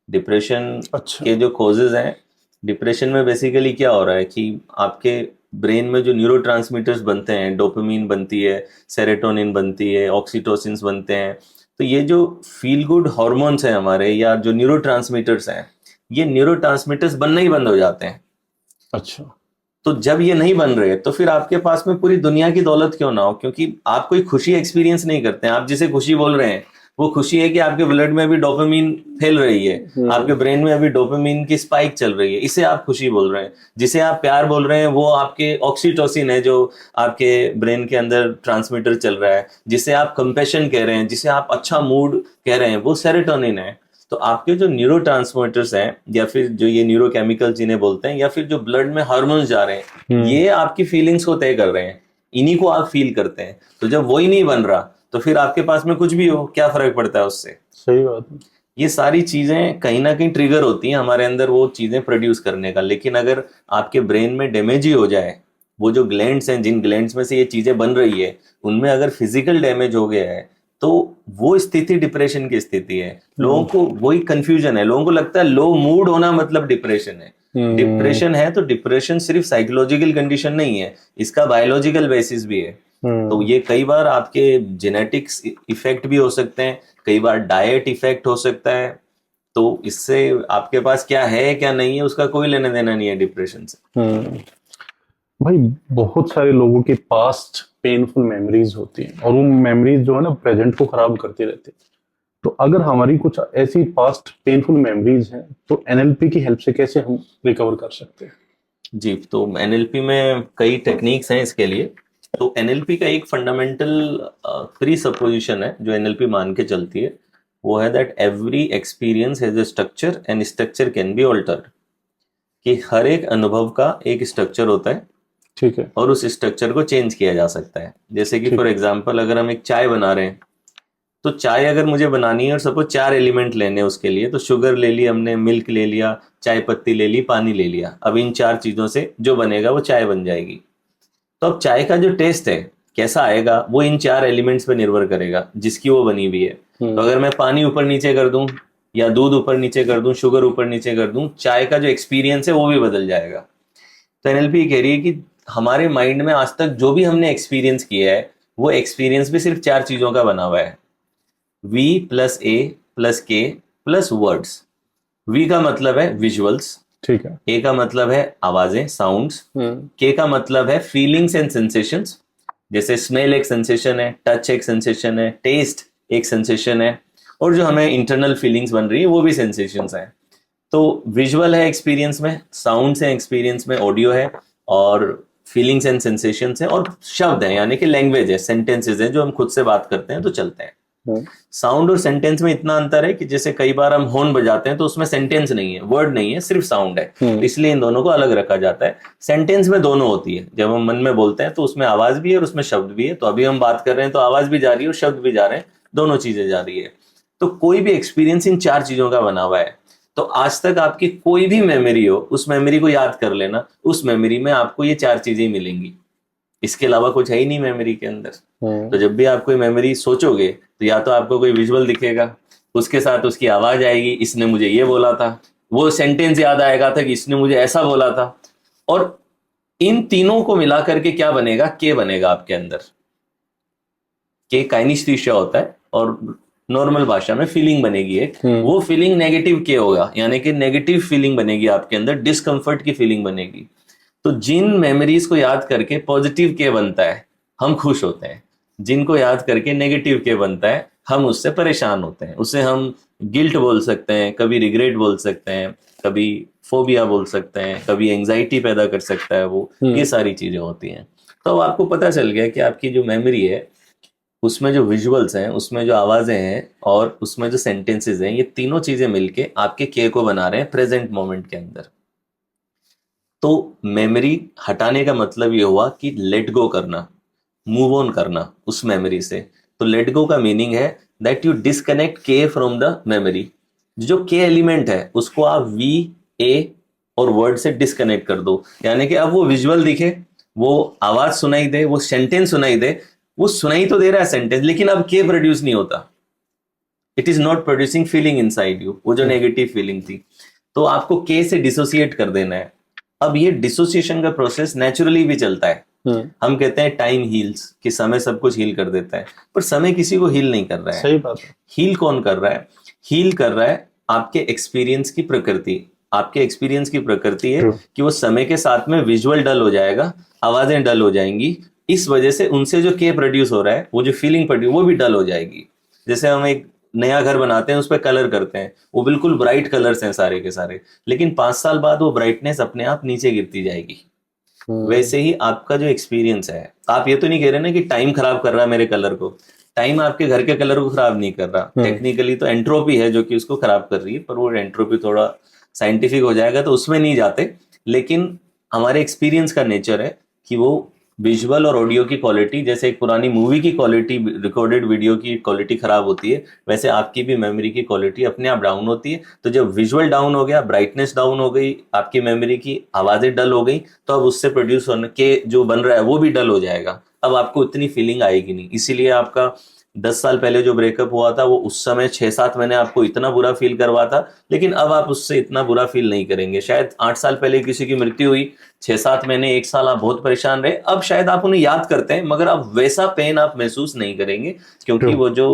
डिप्रेशन अच्छा। के जो कॉजेज हैं, डिप्रेशन में बेसिकली क्या हो रहा है कि आपके ब्रेन में जो न्यूरोट्रांसमीटर्स बनते हैं, डोपामिन बनती है, सेरोटोनिन बनती है, ऑक्सीटोसिन्स बनते हैं। तो ये जो फील गुड हार्मोन्स हैं हमारे, या जो न्यूरोट्रांसमीटर्स हैं, ये न्यूरोट्रांसमीटर्स बनना ही बंद हो जाते हैं। अच्छा। तो जब ये नहीं बन रहे तो फिर आपके पास में पूरी दुनिया की दौलत क्यों ना हो, क्योंकि आप कोई खुशी एक्सपीरियंस नहीं करते हैं। आप जिसे खुशी बोल रहे हैं वो खुशी है कि आपके ब्लड में अभी डोपामिन फैल रही है, आपके ब्रेन में अभी डोपामिन की स्पाइक चल रही है, इसे आप खुशी बोल रहे हैं। जिसे आप प्यार बोल रहे हैं वो आपके ऑक्सीटोसिन है, जो आपके ब्रेन के अंदर ट्रांसमीटर चल रहा है। जिसे आप कंपैशन कह रहे हैं, जिसे आप अच्छा मूड कह रहे हैं, वो सेरोटोनिन है। तो आपके जो न्यूरोट्रांसमीटर्स हैं, या फिर जो ये न्यूरोकेमिकल जिन्हें बोलते हैं, या फिर जो ब्लड में हार्मोन्स जा रहे हैं, ये आपकी फीलिंग्स को तय कर रहे हैं, इन्हीं को आप फील करते हैं। तो जब वही नहीं बन रहा तो फिर आपके पास में कुछ भी हो, क्या फर्क पड़ता है उससे। सही बात है। ये सारी चीजें कहीं ना कहीं ट्रिगर होती हैं हमारे अंदर वो चीजें प्रोड्यूस करने का। लेकिन अगर आपके ब्रेन में डैमेज ही हो जाए, वो जो ग्लैंड्स हैं, जिन ग्लैंड्स में से ये चीजें बन रही है, उनमें अगर फिजिकल डैमेज हो गया है, तो वो स्थिति डिप्रेशन की स्थिति है। लोगों को वही कंफ्यूजन है, लोगों को लगता है लो मूड होना मतलब डिप्रेशन है। डिप्रेशन है तो डिप्रेशन सिर्फ साइकोलॉजिकल कंडीशन नहीं है, इसका बायोलॉजिकल बेसिस भी है। तो ये कई बार आपके जेनेटिक्स इफेक्ट भी हो सकते हैं, कई बार डाइट इफेक्ट हो सकता है। तो इससे आपके पास क्या है क्या नहीं है उसका कोई लेना देना नहीं है डिप्रेशन से। भाई बहुत सारे लोगों के पास्ट पेनफुल मेमोरीज होती हैं, और वो मेमोरीज जो है ना प्रेजेंट को खराब करती रहती है। तो अगर हमारी कुछ ऐसी पास्ट पेनफुल मेमोरीज हैं तो एनएलपी की हेल्प से कैसे हम रिकवर कर सकते हैं? जी, तो एनएलपी में कई टेक्निक्स हैं इसके लिए। तो एनएलपी का एक फंडामेंटल प्री सपोजिशन है जो एनएलपी मान के चलती है, वो है that every experience has a structure and structure can be altered. कि हर एक अनुभव का एक स्ट्रक्चर होता है, ठीक है। और उस स्ट्रक्चर को चेंज किया जा सकता है। जैसे कि फॉर एग्जांपल अगर हम एक चाय बना रहे हैं, तो चाय अगर मुझे बनानी है और सपोज 4 एलिमेंट लेने हैं उसके लिए, तो शुगर ले ली हमने, मिल्क ले लिया, चाय पत्ती ले ली, पानी ले लिया। अब इन 4 चीजों से जो बनेगा वो चाय बन जाएगी। तो अब चाय का जो टेस्ट है कैसा आएगा वो इन 4 एलिमेंट्स पे निर्भर करेगा जिसकी वो बनी हुई है। तो अगर मैं पानी ऊपर नीचे कर दूं, या दूध ऊपर नीचे कर दूं, शुगर ऊपर नीचे कर दूं, चाय का जो एक्सपीरियंस है वो भी बदल जाएगा। तो एनएलपी कह रही है कि हमारे माइंड में आज तक जो भी हमने एक्सपीरियंस किया है, वो एक्सपीरियंस भी सिर्फ 4 चीजों का बना हुआ है। V plus A plus K plus words. V का मतलब है विजुअल्स, ठीक है। A का मतलब है आवाजें, साउंड्स, K का मतलब है फीलिंग्स एंड सेंसेशंस, जैसे स्मेल एक सेंसेशन है, टच एक सेंसेशन है, टेस्ट एक सेंसेशन है, और जो हमें इंटरनल फीलिंग्स बन रही है वो भी सेंसेशंस हैं। तो विजुअल है एक्सपीरियंस में, साउंड्स है एक्सपीरियंस में, ऑडियो है, और फीलिंग्स एंड सेंसेशंस है, और शब्द है यानी कि लैंग्वेज है, सेंटेंसेस है जो हम खुद से बात करते हैं तो चलते हैं। साउंड और सेंटेंस में इतना अंतर है कि जैसे कई बार हम हॉर्न बजाते हैं तो उसमें सेंटेंस नहीं है, वर्ड नहीं है, सिर्फ साउंड है, इसलिए इन दोनों को अलग रखा जाता है। सेंटेंस में दोनों होती है, जब हम मन में बोलते हैं तो उसमें आवाज भी है और उसमें शब्द भी है। तो अभी हम बात कर रहे हैं तो आवाज भी जा रही है और शब्द भी जा रहे हैं, दोनों चीजें जा रही है। तो कोई भी एक्सपीरियंस इन चार चीजों का बना हुआ है। तो आज तक आपकी कोई भी मेमोरी हो, उस मेमोरी को याद कर लेना, उस मेमोरी में आपको ये चार चीजें मिलेंगी, इसके अलावा कुछ है ही नहीं मेमोरी के अंदर। तो जब भी आप कोई मेमोरी सोचोगे तो या तो आपको कोई विजुअल दिखेगा, उसके साथ उसकी आवाज आएगी, इसने मुझे ये बोला था, वो सेंटेंस याद आएगा था कि इसने मुझे ऐसा बोला था, और इन तीनों को मिला करके क्या बनेगा, के बनेगा आपके अंदर। के काइनेस्थीसिया होता है और नॉर्मल भाषा में फीलिंग बनेगी एक, वो फीलिंग नेगेटिव के होगा, यानी कि नेगेटिव फीलिंग बनेगी आपके अंदर, डिस्कम्फर्ट की फीलिंग बनेगी। तो जिन मेमोरीज को याद करके पॉजिटिव के बनता है हम खुश होते हैं, जिनको याद करके नेगेटिव के बनता है हम उससे परेशान होते हैं। उसे हम गिल्ट बोल सकते हैं, कभी रिग्रेट बोल सकते हैं, कभी फोबिया बोल सकते हैं, कभी एंजाइटी पैदा कर सकता है वो, ये सारी चीजें होती हैं। तो अब आपको पता चल गया कि आपकी जो मेमोरी है उसमें जो विजुअल्स हैं, उसमें जो आवाजें हैं और उसमें जो सेंटेंसेस हैं, ये तीनों चीजें मिलके आपके के को बना रहे हैं प्रेजेंट मोमेंट के अंदर। तो मेमोरी हटाने का मतलब ये हुआ कि लेट गो करना, मूव ऑन करना उस मेमोरी से। तो लेट गो का मीनिंग है दैट यू डिस्कनेक्ट के फ्रॉम द मेमोरी। जो के एलिमेंट है उसको आप वी, ए और वर्ड से डिस्कनेक्ट कर दो, यानी कि अब वो विजुअल दिखे, वो आवाज सुनाई दे, वो सेंटेंस सुनाई दे, वो सुनाई तो दे रहा है सेंटेंस, लेकिन अब के प्रोड्यूस नहीं होता, it is not producing feeling inside you, वो जो नेगेटिव फीलिंग थी। तो आपको के से डिसोसिएट कर देना है। अब ये डिसोसिएशन का प्रोसेस नेचुरली भी चलता है। हम कहते हैं टाइम हील्स, कि समय सब कुछ हील कर देता है, पर समय किसी को हील नहीं कर रहा है। सही बात है। हील कौन कर रहा है? हील कर रहा है आपके एक्सपीरियंस की प्रकृति। आपके एक्सपीरियंस की प्रकृति है कि वो समय के साथ में विजुअल डल हो जाएगा, आवाजें डल हो जाएंगी, इस वजह से उनसे जो के प्रोड्यूस हो रहा है, वो जो फीलिंग प्रोड्यूस, वो भी डल हो जाएगी। जैसे हम एक नया घर बनाते हैं, उस पर कलर करते हैं, वो बिल्कुल ब्राइट कलर्स हैं सारे के सारे, लेकिन 5 साल बाद वो ब्राइटनेस अपने आप नीचे गिरती जाएगी। वैसे ही आपका जो एक्सपीरियंस है, आप ये तो नहीं कह रहे ना कि टाइम खराब कर रहा है मेरे कलर को, टाइम आपके घर के कलर को खराब नहीं कर रहा, टेक्निकली तो एंट्रोपी है जो कि उसको खराब कर रही है, पर वो एंट्रोपी थोड़ा साइंटिफिक हो जाएगा तो उसमें नहीं जाते। लेकिन हमारे एक्सपीरियंस का नेचर है कि वो विजुअल और ऑडियो की क्वालिटी, जैसे एक पुरानी मूवी की क्वालिटी, रिकॉर्डेड वीडियो की क्वालिटी खराब होती है, वैसे आपकी भी मेमोरी की क्वालिटी अपने आप डाउन होती है। तो जब विजुअल डाउन हो गया, ब्राइटनेस डाउन हो गई, आपकी मेमोरी की आवाजें डल हो गई, तो अब उससे प्रोड्यूस होने के जो बन रहा है वो भी डल हो जाएगा। अब आपको इतनी फीलिंग आएगी नहीं। इसीलिए आपका 10 साल पहले जो ब्रेकअप हुआ था, वो उस समय 6-7 महीने आपको इतना बुरा फील करवा था, लेकिन अब आप उससे इतना बुरा फील नहीं करेंगे। शायद 8 साल पहले किसी की मृत्यु हुई, 6-7 महीने 1 साल आप बहुत परेशान रहे, अब शायद आप उन्हें याद करते हैं, मगर अब वैसा पेन आप महसूस नहीं करेंगे, क्योंकि वो जो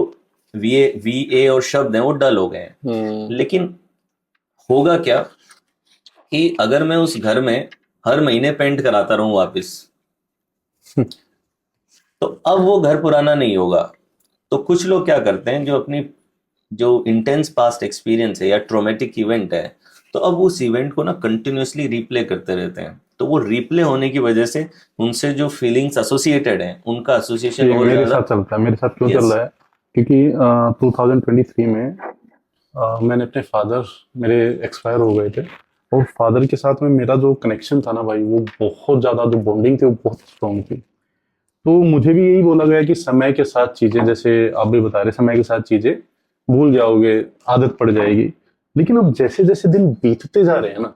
वी ए और शब्द हैं वो डल हो गए हैं। लेकिन होगा क्या कि अगर मैं उस घर में हर महीने पेंट कराता रहूं वापस, तो अब वो घर पुराना नहीं होगा। तो कुछ लोग क्या करते हैं, जो अपनी जो इंटेंस पास्ट एक्सपीरियंस है या ट्रोमेटिक इवेंट है, तो अब उस इवेंट को ना कंटिन्यूअसली रिप्ले करते रहते हैं। तो वो रिप्ले होने की वजह से उनसे जो फीलिंग्स एसोसिएटेड हैं, उनका एसोसिएशन और मेरे साथ चलता है। मेरे साथ क्यों चल रहा है, क्योंकि 2023 में मैंने अपने फादर, मेरे एक्सपायर हो गए थे, और फादर के साथ में मेरा जो कनेक्शन था ना भाई, वो बहुत ज़्यादा, जो बॉन्डिंग थी वो बहुत स्ट्रॉन्ग थी। तो मुझे भी यही बोला गया कि समय के साथ चीज़ें, जैसे आप भी बता रहे, समय के साथ चीज़ें भूल जाओगे, आदत पड़ जाएगी। लेकिन अब जैसे जैसे दिन बीतते जा रहे हैं ना,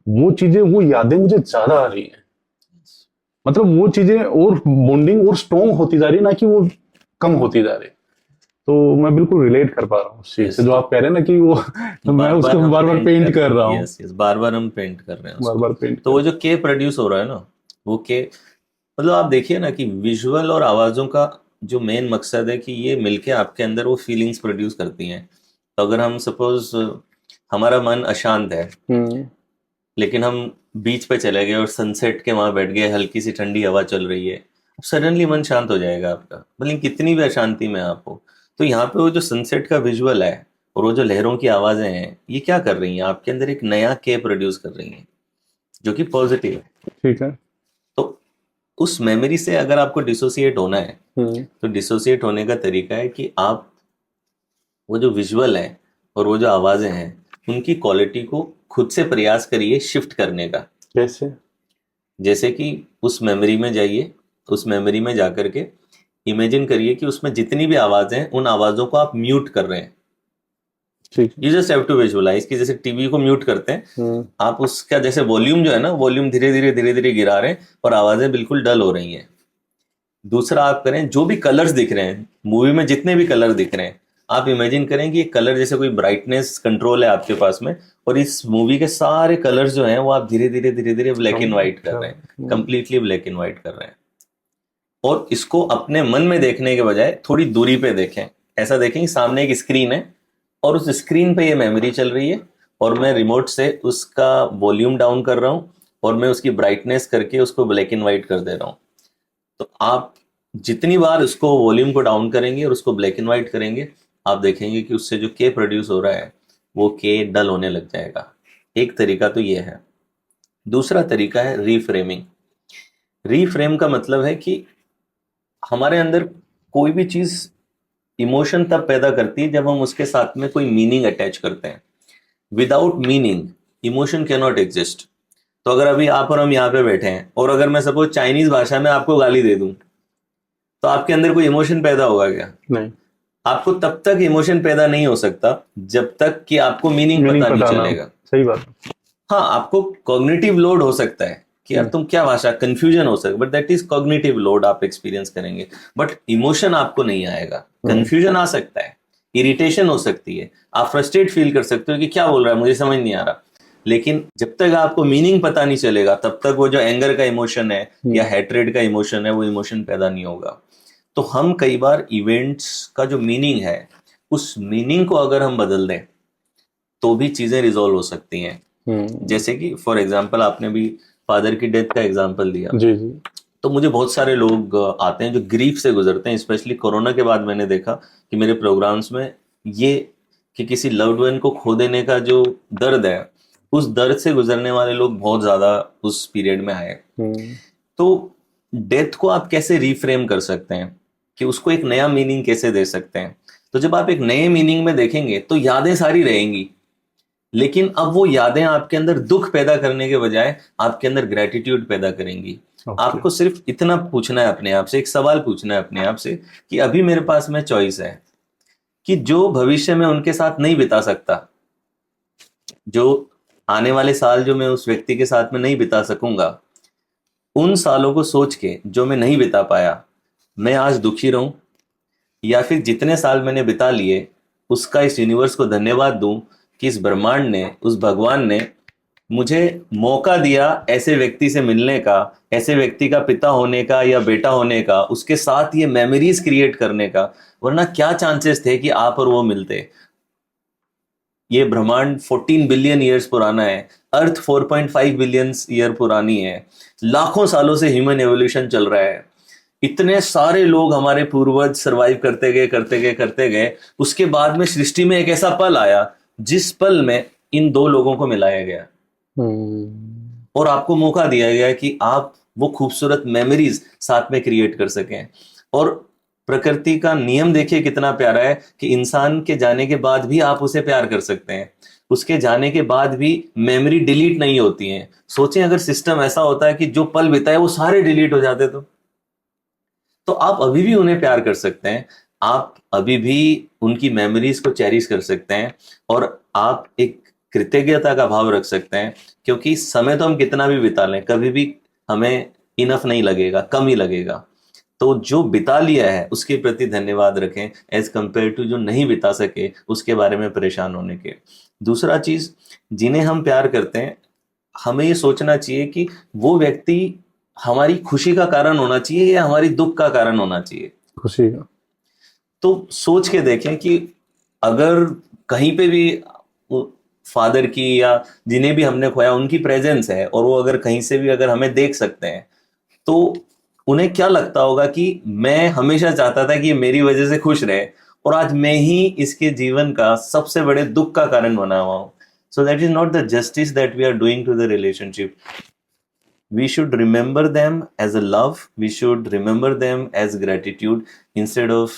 वो चीज़ें, वो यादें मुझे ज़्यादा आ रही हैं। मतलब वो चीज़ें और बॉन्डिंग और स्ट्रॉन्ग होती जा रही है, ना कि वो कम होती जा रही। तो मैं बिल्कुल रिलेट कर पा रहा हूँ उस चीज से, जो आप कह रहे हैं ना कि वो मैं उसको बार बार पेंट कर रहा हूँ। यस, बार बार हम पेंट कर रहे हैं, बार बार पेंट। तो वो जो के प्रोड्यूस हो रहा है ना, वो के, मतलब आप देखिए ना कि विजुअल और आवाजों का जो मेन मकसद है कि ये मिलके आपके अंदर वो फीलिंग्स प्रोड्यूस करती हैं। तो अगर हम सपोज हमारा मन अशांत है, लेकिन हम बीच पे चले गए और सनसेट के वहां बैठ गए, हल्की सी ठंडी हवा चल रही है, सडनली मन शांत हो जाएगा आपका, भले कितनी भी अशांति में आप हो। तो यहाँ पे वो जो सनसेट का विजुअल है और वो जो लहरों की आवाजें हैं, ये क्या कर रही हैं, आपके अंदर एक नया के प्रोड्यूस कर रही हैं, जो कि पॉजिटिव है। ठीक है। तो उस मेमोरी से अगर आपको डिसोसिएट होना है, हम्म। तो डिसोसिएट होने का तरीका है कि आप वो जो विजुअल है और वो जो आवाजें हैं, उनकी क्वालिटी को खुद से प्रयास करिए शिफ्ट करने का। कैसे? जैसे कि उस मेमोरी में जाइए, उस मेमोरी में जाकर के इमेजिन करिए कि उसमें जितनी भी आवाजें हैं, उन आवाजों को आप म्यूट कर रहे हैं। ठीक है। You just have to visualise कि जैसे टीवी को म्यूट करते हैं, हम्म। आप उसका जैसे वॉल्यूम जो है ना, वॉल्यूम धीरे धीरे गिरा रहे हैं और आवाजें बिल्कुल डल हो रही हैं। दूसरा आप करें, जो भी कलर्स दिख रहे हैं मूवी में, जितने भी कलर दिख रहे हैं, आप इमेजिन करें कि कलर जैसे कोई ब्राइटनेस कंट्रोल है आपके पास में, और इस मूवी के सारे कलर्स जो हैं वो आप धीरे धीरे ब्लैक एंड व्हाइट कर रहे हैं, कंप्लीटली ब्लैक एंड व्हाइट कर रहे हैं। और इसको अपने मन में देखने के बजाय थोड़ी दूरी पे देखें। ऐसा देखें कि सामने एक स्क्रीन है और उस स्क्रीन पे ये मेमोरी चल रही है, और मैं रिमोट से उसका वॉल्यूम डाउन कर रहा हूँ और मैं उसकी ब्राइटनेस करके उसको ब्लैक एंड व्हाइट कर दे रहा हूँ। तो आप जितनी बार उसको वॉल्यूम को डाउन करेंगे और उसको ब्लैक एंड व्हाइट करेंगे, आप देखेंगे कि उससे जो के प्रोड्यूस हो रहा है वो के डल होने लग जाएगा। एक तरीका तो ये है। दूसरा तरीका है रीफ्रेमिंग। रीफ्रेम का मतलब है कि हमारे अंदर कोई भी चीज इमोशन तब पैदा करती है जब हम उसके साथ में कोई मीनिंग अटैच करते हैं। Without meaning emotion can not exist. तो अगर अभी आप और हम यहाँ पे बैठे हैं और अगर मैं सपोज चाइनीज भाषा में आपको गाली दे दूं, तो आपके अंदर कोई इमोशन पैदा होगा क्या? नहीं। आपको तब तक इमोशन पैदा नहीं हो सकता जब तक कि आपको मीनिंग मीनिंग पता नहीं पता ना। चलेगा। सही बात। हाँ, आपको कॉग्निटिव लोड हो सकता है कि यार तुम क्या भाषा, कंफ्यूजन हो सकता है, but that is cognitive load आप एक्सपीरियंस करेंगे, बट इमोशन आपको नहीं आएगा। कंफ्यूजन आ सकता है, इरिटेशन हो सकती है, आप फ्रस्ट्रेट फील कर सकते हो कि क्या बोल रहा है मुझे समझ नहीं आ रहा, लेकिन जब तक आपको मीनिंग पता नहीं चलेगा तब तक वो जो एंगर का इमोशन है या हैट्रेड का इमोशन है, वो इमोशन पैदा नहीं होगा। तो हम कई बार इवेंट्स का जो मीनिंग है, उस मीनिंग को अगर हम बदल दें तो भी चीजें रिजॉल्व हो सकती हैं। जैसे कि फॉर एग्जाम्पल आपने भी फादर की डेथ का एग्जाम्पल दिया। जी जी। तो मुझे बहुत सारे लोग आते हैं जो ग्रीफ से गुजरते हैं, स्पेशली कोरोना के बाद मैंने देखा कि मेरे प्रोग्राम्स में ये कि किसी लव्ड वन को खो देने का जो दर्द है, उस दर्द से गुजरने वाले लोग बहुत ज्यादा उस पीरियड में आए। तो डेथ को आप कैसे रिफ्रेम कर सकते हैं, कि उसको एक नया मीनिंग कैसे दे सकते हैं? तो जब आप एक नए मीनिंग में देखेंगे तो यादें सारी रहेंगी, लेकिन अब वो यादें आपके अंदर दुख पैदा करने के बजाय आपके अंदर ग्रेटिट्यूड पैदा करेंगी। आपको सिर्फ इतना पूछना है अपने आप से, एक सवाल पूछना है अपने आप से कि अभी मेरे पास में चॉइस है कि जो भविष्य में उनके साथ नहीं बिता सकता, जो आने वाले साल जो मैं उस व्यक्ति के साथ में नहीं बिता सकूंगा, उन सालों को सोच के जो मैं नहीं बिता पाया, मैं आज दुखी रहूं, या फिर जितने साल मैंने बिता लिए उसका इस यूनिवर्स को धन्यवाद दूं कि इस ब्रह्मांड ने, उस भगवान ने मुझे मौका दिया ऐसे व्यक्ति से मिलने का, ऐसे व्यक्ति का पिता होने का या बेटा होने का, उसके साथ ये मेमोरीज क्रिएट करने का। वरना क्या चांसेस थे कि आप और वो मिलते? ये ब्रह्मांड 14 बिलियन ईयर्स पुराना है, अर्थ 4.5 बिलियन ईयर पुरानी है, लाखों सालों से ह्यूमन एवोल्यूशन चल रहा है, इतने सारे लोग हमारे पूर्वज सरवाइव करते गए, उसके बाद में सृष्टि में एक ऐसा पल आया जिस पल में इन दो लोगों को मिलाया गया और आपको मौका दिया गया कि आप वो खूबसूरत मेमोरीज साथ में क्रिएट कर सकें। और प्रकृति का नियम देखिए कितना प्यारा है कि इंसान के जाने के बाद भी आप उसे प्यार कर सकते हैं, उसके जाने के बाद भी मेमोरी डिलीट नहीं होती है। सोचें अगर सिस्टम ऐसा होता है कि जो पल बिताए वो सारे डिलीट हो जाते तो आप अभी भी उन्हें प्यार कर सकते हैं, आप अभी भी उनकी मेमोरीज को चेरिश कर सकते हैं, और आप एक कृतज्ञता का भाव रख सकते हैं, क्योंकि समय तो हम कितना भी बिता लें कभी भी हमें इनफ नहीं लगेगा, कम ही लगेगा। तो जो बिता लिया है उसके प्रति धन्यवाद रखें, एज कंपेयर टू जो नहीं बिता सके उसके बारे में परेशान होने के। दूसरा चीज, जिन्हें हम प्यार करते हैं, हमें ये सोचना चाहिए कि वो व्यक्ति हमारी खुशी का कारण होना चाहिए या हमारी दुख का कारण होना चाहिए। खुशी का। तो सोच के देखें कि अगर कहीं पे भी फादर की या जिन्हें भी हमने खोया उनकी प्रेजेंस है और वो अगर कहीं से भी अगर हमें देख सकते हैं, तो उन्हें क्या लगता होगा कि मैं हमेशा चाहता था कि ये मेरी वजह से खुश रहे और आज मैं ही इसके जीवन का सबसे बड़े दुख का कारण बना हुआ हूं. So that is not the justice that we are doing to the relationship. We should remember them as a love. We should remember them as gratitude instead of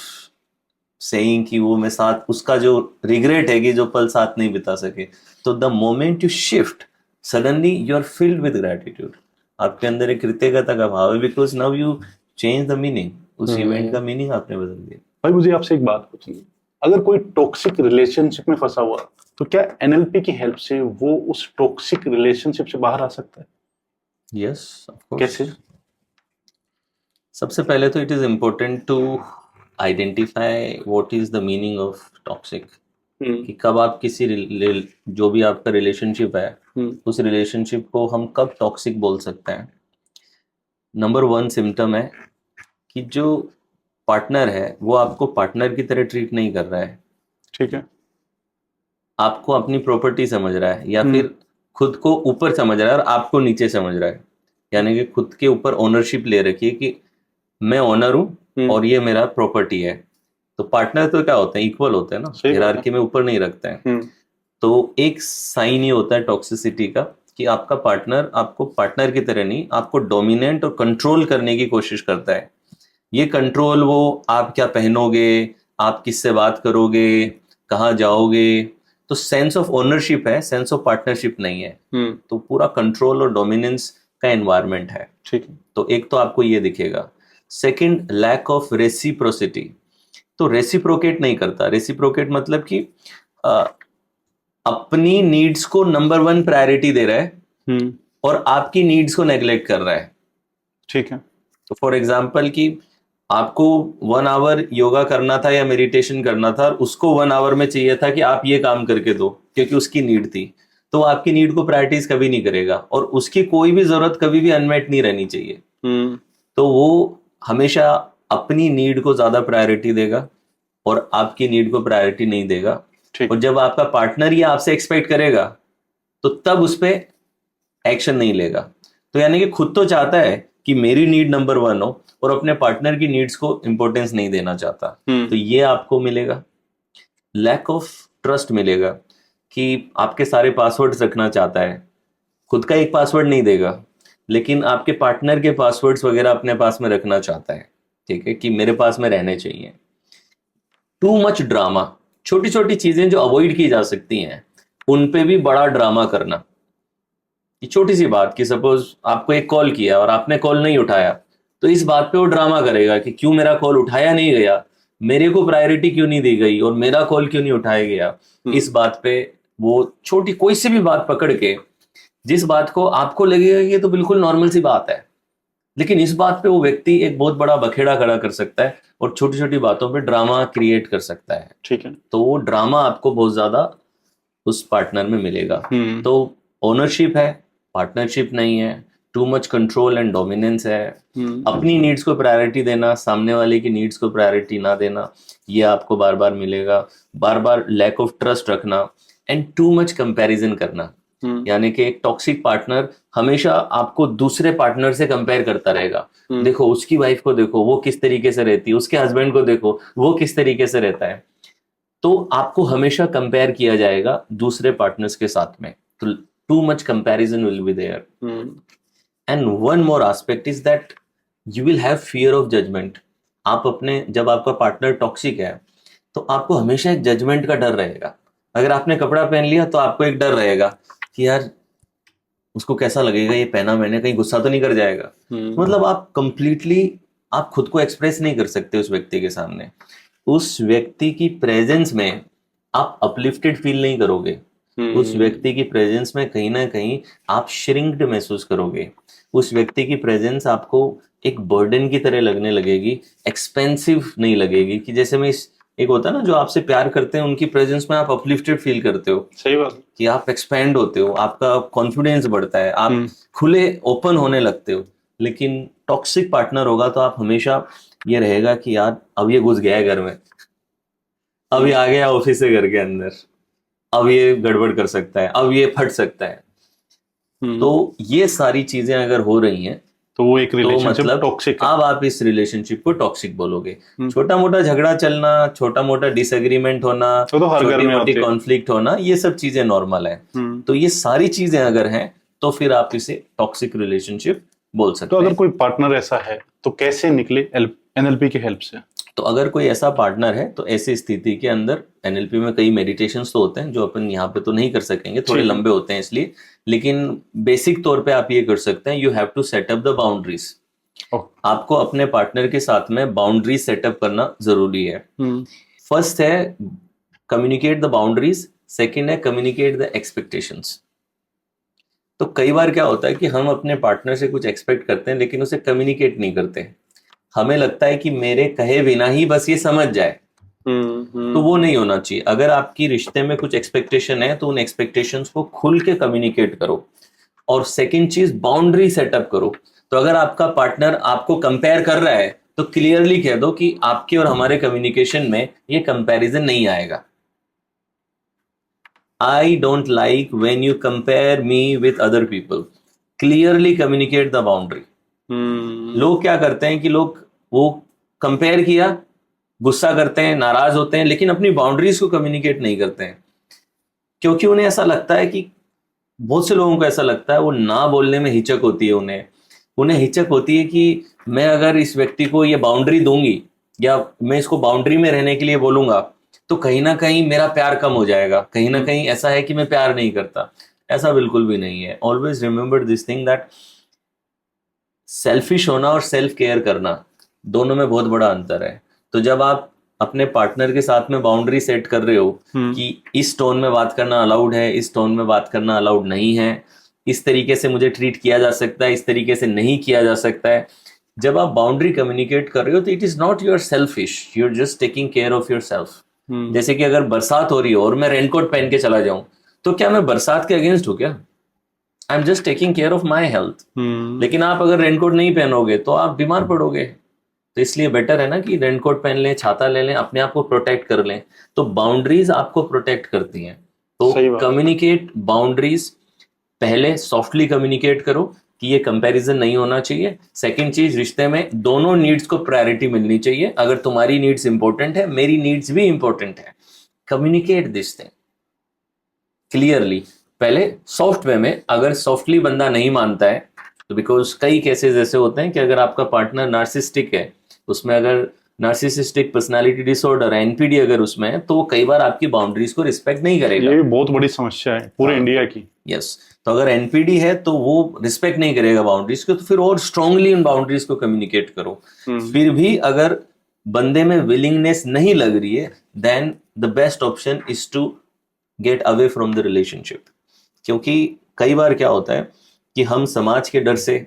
saying कि वो मैं साथ उसका जो regret है कि जो पल साथ नहीं बिता सके. तो the moment you shift, suddenly you are filled with gratitude. आपके अंदर एक कृतज्ञता का भाव है because now you change the meaning. उस इवेंट का मीनिंग आपने बदल दिया. भाई मुझे आपसे एक बात पूछनी है, अगर कोई टॉक्सिक रिलेशनशिप में फंसा हुआ तो क्या एनएलपी की हेल्प से वो उस टॉक्सिक रिलेशनशिप से बाहर आ सकता है? Yes, of course. कैसे? सबसे पहले तो it is important to identify what is the meaning of toxic. कि कब आप किसी जो भी आपका रिलेशनशिप है उस रिलेशनशिप को हम कब टॉक्सिक बोल सकते हैं. नंबर 1 सिम्टम है कि जो पार्टनर है वो आपको पार्टनर की तरह ट्रीट नहीं कर रहा है. ठीक है. आपको अपनी प्रॉपर्टी समझ रहा है या फिर खुद को ऊपर समझ रहा है और आपको नीचे समझ रहा है. यानी कि खुद के ऊपर ओनरशिप ले रखी है कि मैं ओनर हूं और ये मेरा प्रॉपर्टी है. तो पार्टनर तो क्या होते हैं, इक्वल होते हैं ना, हायरार्की में ऊपर नहीं रखते हैं. तो एक साइन ये होता है टॉक्सिसिटी का कि आपका पार्टनर आपको पार्टनर की तरह नहीं, आपको डोमिनेट और कंट्रोल करने की कोशिश करता है. ये कंट्रोल वो आप क्या पहनोगे, आप किससे बात करोगे, कहाँ जाओगे, तो सेंस ऑफ ओनरशिप है, सेंस ऑफ पार्टनरशिप नहीं है. तो पूरा कंट्रोल और डोमिनेंस का एनवायरनमेंट है. ठीक है. तो एक तो आपको ये दिखेगा. Second, lack of reciprocity. तो रेसिप्रोकेट नहीं करता. रेसिप्रोकेट मतलब कि अपनी नीड्स को नंबर 1 प्रायोरिटी दे रहा है और आपकी नीड्स को नेग्लेक्ट कर रहा है. ठीक है. तो फॉर एग्जाम्पल कि आपको 1 आवर योगा करना था या मेडिटेशन करना था और उसको 1 आवर में चाहिए था कि आप ये काम करके दो क्योंकि उसकी नीड थी. तो आपकी नीड को प्रायोरिटीज कभी नहीं करेगा और उसकी कोई भी जरूरत कभी भी अनमेट नहीं रहनी चाहिए. तो वो हमेशा अपनी नीड को ज्यादा प्रायोरिटी देगा और आपकी नीड को प्रायोरिटी नहीं देगा. और जब आपका पार्टनर ये आपसे एक्सपेक्ट करेगा तो तब उस पर एक्शन नहीं लेगा. तो यानी कि खुद तो चाहता है कि मेरी नीड नंबर 1 हो और अपने पार्टनर की नीड्स को इंपॉर्टेंस नहीं देना चाहता. तो ये आपको मिलेगा. लैक ऑफ ट्रस्ट मिलेगा कि आपके सारे पासवर्ड्स रखना चाहता है, खुद का एक पासवर्ड नहीं देगा लेकिन आपके पार्टनर के पासवर्ड्स वगैरह अपने पास में रखना चाहता है. ठीक है, कि मेरे पास में रहने चाहिए. Too much drama. छोटी छोटी चीजें जो अवॉइड की जा सकती हैं उन पे भी बड़ा ड्रामा करना. ये छोटी सी बात कि सपोज आपको एक कॉल किया और आपने कॉल नहीं उठाया तो इस बात पे वो ड्रामा करेगा कि क्यों मेरा कॉल उठाया नहीं गया, मेरे को प्रायोरिटी क्यों नहीं दी गई और मेरा कॉल क्यों नहीं उठाया गया. इस बात पे वो छोटी कोई सी भी बात पकड़ के, जिस बात को आपको लगेगा कि ये तो बिल्कुल नॉर्मल सी बात है, लेकिन इस बात पे वो व्यक्ति एक बहुत बड़ा बखेड़ा खड़ा कर सकता है और छोटी छोटी बातों पे ड्रामा क्रिएट कर सकता है. ठीक है. तो वो ड्रामा आपको बहुत ज्यादा उस पार्टनर में मिलेगा. तो ओनरशिप है, पार्टनरशिप नहीं है. Too much control and dominance है. अपनी नीड्स को प्रायोरिटी देना, सामने वाले की नीड्स को प्रायोरिटी ना देना, ये आपको बार बार मिलेगा. बार बार लैक ऑफ ट्रस्ट रखना एंड टू मच कंपैरिजन करना. यानी कि एक टॉक्सिक पार्टनर हमेशा आपको दूसरे पार्टनर से कंपेयर करता रहेगा. देखो उसकी वाइफ को देखो वो किस तरीके से रहती है, उसके हस्बैंड को देखो वो किस तरीके से रहता है. तो आपको हमेशा कंपेयर किया जाएगा दूसरे पार्टनर्स के साथ में. तो too much comparison will be there. And one more aspect is that you will have fear of judgement. आप अपने, जब आपका पार्टनर टॉक्सिक है तो आपको हमेशा एक जजमेंट का डर रहेगा. अगर आपने कपड़ा पहन लिया तो आपको एक डर रहेगा कि यार उसको कैसा लगेगा, ये पहना मैंने, कहीं गुस्सा तो नहीं कर जाएगा. मतलब आप कंप्लीटली आप खुद को एक्सप्रेस नहीं कर सकते उस व्यक्ति के सामने. उस व्यक्ति की प्रेजेंस में आप अपलिफ्टेड फील नहीं करोगे. उस व्यक्ति की प्रेजेंस में कहीं ना कहीं आप श्रिंक्ड महसूस करोगे. उस व्यक्ति की प्रेजेंस आपको एक बर्डन की तरह लगने लगेगी, एक्सपेंसिव नहीं लगेगी. कि जैसे मैं एक होता है ना जो आपसे प्यार करते हैं उनकी प्रेजेंस में आप अपलिफ्टेड फील करते हो. सही बात. कि आप एक्सपैंड होते हो, आपका कॉन्फिडेंस बढ़ता है, आप खुले ओपन होने लगते हो. लेकिन टॉक्सिक पार्टनर होगा तो आप हमेशा ये रहेगा कि यार अब ये घुस गया है घर में, अब ये आ गया ऑफिस से घर के अंदर, अब ये गड़बड़ कर सकता है, अब ये फट सकता है. तो ये सारी चीजें अगर हो रही हैं तो वो एक तो रिलेशनशिप मतलब टॉक्सिक है। अब आप इस रिलेशनशिप को टॉक्सिक बोलोगे। हम्म। छोटा मोटा झगड़ा चलना, छोटा मोटा डिसएग्रीमेंट होना, वो तो हर घर छोटी में मोटी होते हैं। कॉन्फ्लिक्ट होना, ये सब चीजें नॉर्मल है। हम्म। तो ये सारी चीजें अगर हैं तो फिर आप इसे टॉक्सिक रिलेशनशिप बोल तो सकते अगर हैं। कोई पार्टनर ऐसा है तो कैसे निकले एनएलपी की हेल्प से? तो अगर कोई ऐसा पार्टनर है तो ऐसी स्थिति के अंदर एनएलपी में कई मेडिटेशंस तो होते हैं जो अपन यहाँ पे तो नहीं कर सकेंगे, थोड़े ठीक है। लंबे होते हैं इसलिए, लेकिन बेसिक तौर पे आप ये कर सकते हैं, you have to set up the boundaries. Oh. आपको अपने पार्टनर के साथ में बाउंड्रीज सेटअप करना जरूरी है। हम्म। फर्स्ट है कम्युनिकेट द बाउंड्रीज, सेकंड है कम्युनिकेट द एक्सपेक्टेशंस। तो कई बार क्या होता है कि हम अपने पार्टनर से कुछ एक्सपेक्ट करते हैं लेकिन उसे कम्युनिकेट नहीं करते। हमें लगता है कि मेरे कहे बिना ही बस ये समझ जाए, तो वो नहीं होना चाहिए। अगर आपकी रिश्ते में कुछ एक्सपेक्टेशन है तो उन एक्सपेक्टेशंस को खुल के कम्युनिकेट करो। और सेकंड चीज, बाउंड्री सेटअप करो। तो अगर आपका पार्टनर आपको कंपेयर कर रहा है तो क्लियरली कह दो कि आपके और हमारे कम्युनिकेशन में ये कंपैरिजन नहीं आएगा। I don't like when you compare me with other people. Clearly communicate the boundary. लोग क्या करते हैं कि लोग वो कंपेयर किया, गुस्सा करते हैं, नाराज होते हैं, लेकिन अपनी बाउंड्रीज को कम्युनिकेट नहीं करते हैं। क्योंकि उन्हें ऐसा लगता है कि, बहुत से लोगों को ऐसा लगता है, वो ना बोलने में हिचक होती है उन्हें। उन्हें हिचक होती है कि मैं अगर इस व्यक्ति को ये बाउंड्री दूंगी या मैं इसको बाउंड्री में रहने के लिए बोलूंगा तो कहीं ना कहीं मेरा प्यार कम हो जाएगा, कहीं ना कहीं ऐसा है कि मैं प्यार नहीं करता। ऐसा बिल्कुल भी नहीं है। Always remember this thing that selfish होना और सेल्फ केयर करना, दोनों में बहुत बड़ा अंतर है। तो जब आप अपने पार्टनर के साथ में बाउंड्री सेट कर रहे हो कि इस टोन में बात करना अलाउड है, इस टोन में बात करना अलाउड नहीं है, इस तरीके से मुझे ट्रीट किया जा सकता है, इस तरीके से नहीं किया जा सकता है, जब आप बाउंड्री कम्युनिकेट कर रहे हो तो it is not your selfish, you are just taking care of yourself. जैसे कि अगर बरसात हो रही हो और मैं रेनकोट पहन के चला जाऊं तो क्या मैं बरसात के अगेंस्ट हूं क्या? I am just taking care of my health. लेकिन आप अगर रेनकोट नहीं पहनोगे तो आप बीमार पड़ोगे। तो इसलिए बेटर है ना कि रेनकोट पहन लें, छाता ले लें, अपने आप को प्रोटेक्ट कर लें। तो बाउंड्रीज आपको प्रोटेक्ट करती हैं। तो सही बात है। Communicate boundaries. पहले सॉफ्टली कम्युनिकेट करो कि ये कंपैरिजन नहीं होना चाहिए। सेकंड चीज, रिश्ते में दोनों नीड्स को प्रायोरिटी मिलनी चाहिए। अगर तुम्हारी नीड्स इंपॉर्टेंट है, मेरी नीड्स भी इंपॉर्टेंट है। Communicate this thing clearly. पहले सॉफ्ट वे में, अगर सॉफ्टली बंदा नहीं मानता है तो बिकॉज कई केसेस ऐसे होते हैं कि अगर आपका पार्टनर नार्सिसिस्टिक है, उसमें अगर नार्सिसिस्टिक पर्सनालिटी डिसऑर्डर है, एनपीडी अगर उसमें है, तो वो कई बार आपकी बाउंड्रीज को रिस्पेक्ट नहीं करेगा। ये भी बहुत बड़ी समस्या है पूरे इंडिया की। यस। तो अगर एनपीडी है तो वो रिस्पेक्ट नहीं करेगा बाउंड्रीज को, तो फिर और स्ट्रांगली उन बाउंड्रीज को कम्युनिकेट करो। फिर भी अगर बंदे में विलिंगनेस नहीं लग रही है, then the best option is to get away from the relationship. क्योंकि कई बार क्या होता है कि हम समाज के डर से,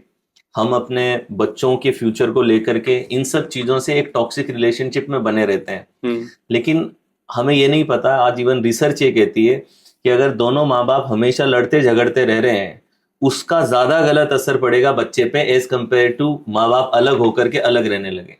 हम अपने बच्चों के फ्यूचर को लेकर के इन सब चीजों से एक टॉक्सिक रिलेशनशिप में बने रहते हैं। लेकिन हमें ये नहीं पता, आज इवन रिसर्च ये कहती है कि अगर दोनों माँ बाप हमेशा लड़ते झगड़ते रह रहे हैं, उसका ज्यादा गलत असर पड़ेगा बच्चे पे एज कंपेयर टू माँ बाप अलग होकर के अलग रहने लगे।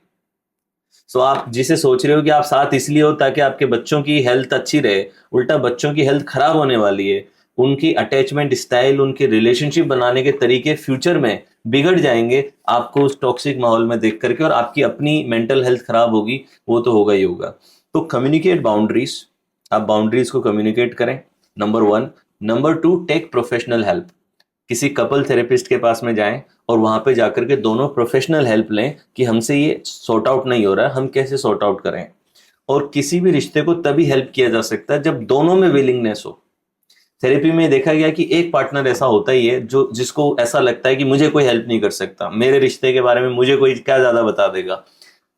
सो आप जिसे सोच रहे हो कि आप साथ इसलिए हो ताकि आपके बच्चों की हेल्थ अच्छी रहे, उल्टा बच्चों की हेल्थ खराब होने वाली है। उनकी अटैचमेंट स्टाइल, उनके रिलेशनशिप बनाने के तरीके फ्यूचर में बिगड़ जाएंगे आपको उस टॉक्सिक माहौल में देख करके, और आपकी अपनी मेंटल हेल्थ खराब होगी, वो तो होगा ही होगा। तो कम्युनिकेट बाउंड्रीज। आप बाउंड्रीज को कम्युनिकेट करें, number 1। Number 2, take professional help. किसी कपल थेरेपिस्ट के पास में जाएं और वहां पे जाकर के दोनों प्रोफेशनल हेल्प लें कि हमसे ये सॉर्ट आउट नहीं हो रहा है, हम कैसे सॉर्ट आउट करें। और किसी भी रिश्ते को तभी हेल्प किया जा सकता है जब दोनों में विलिंगनेस हो। थेरेपी में देखा गया कि एक पार्टनर ऐसा होता ही है जो जिसको ऐसा लगता है कि मुझे कोई हेल्प नहीं कर सकता, मेरे रिश्ते के बारे में मुझे कोई क्या ज्यादा बता देगा।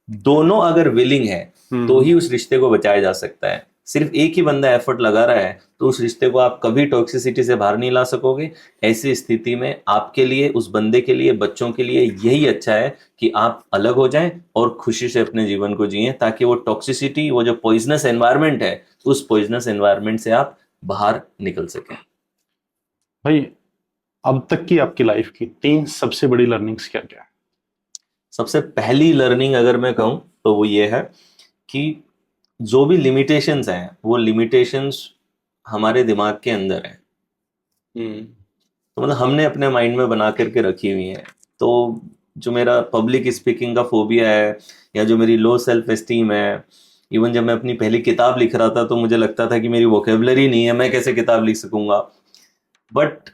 दोनों अगर विलिंग है तो ही उस रिश्ते को बचाया जा सकता है। सिर्फ एक ही बंदा एफर्ट लगा रहा है तो उस रिश्ते को आप कभी टॉक्सिसिटी से बाहर नहीं ला सकोगे। ऐसी स्थिति में आपके लिए, उस बंदे के लिए, बच्चों के लिए यही अच्छा है कि आप अलग हो जाएं और खुशी से अपने जीवन को जिएं, ताकि वो टॉक्सिसिटी, वो जो पॉइजनस एनवायरनमेंट है, उस पॉइजनस एनवायरनमेंट से आप बाहर निकल सकें। भाई, अब तक की आपकी लाइफ की 3 सबसे बड़ी लर्निंग्स क्या क्या है? सबसे पहली लर्निंग अगर मैं कहूं तो वो ये है कि जो भी लिमिटेशंस हैं, वो लिमिटेशंस हमारे दिमाग के अंदर है। तो मतलब हमने अपने माइंड में बना करके रखी हुई है। तो जो मेरा पब्लिक स्पीकिंग का फोबिया है, या जो मेरी लो सेल्फ एस्टीम है, इवन जब मैं अपनी पहली किताब लिख रहा था तो मुझे लगता था कि मेरी वोकेबलरी नहीं है, मैं कैसे किताब लिख सकूंगा, बट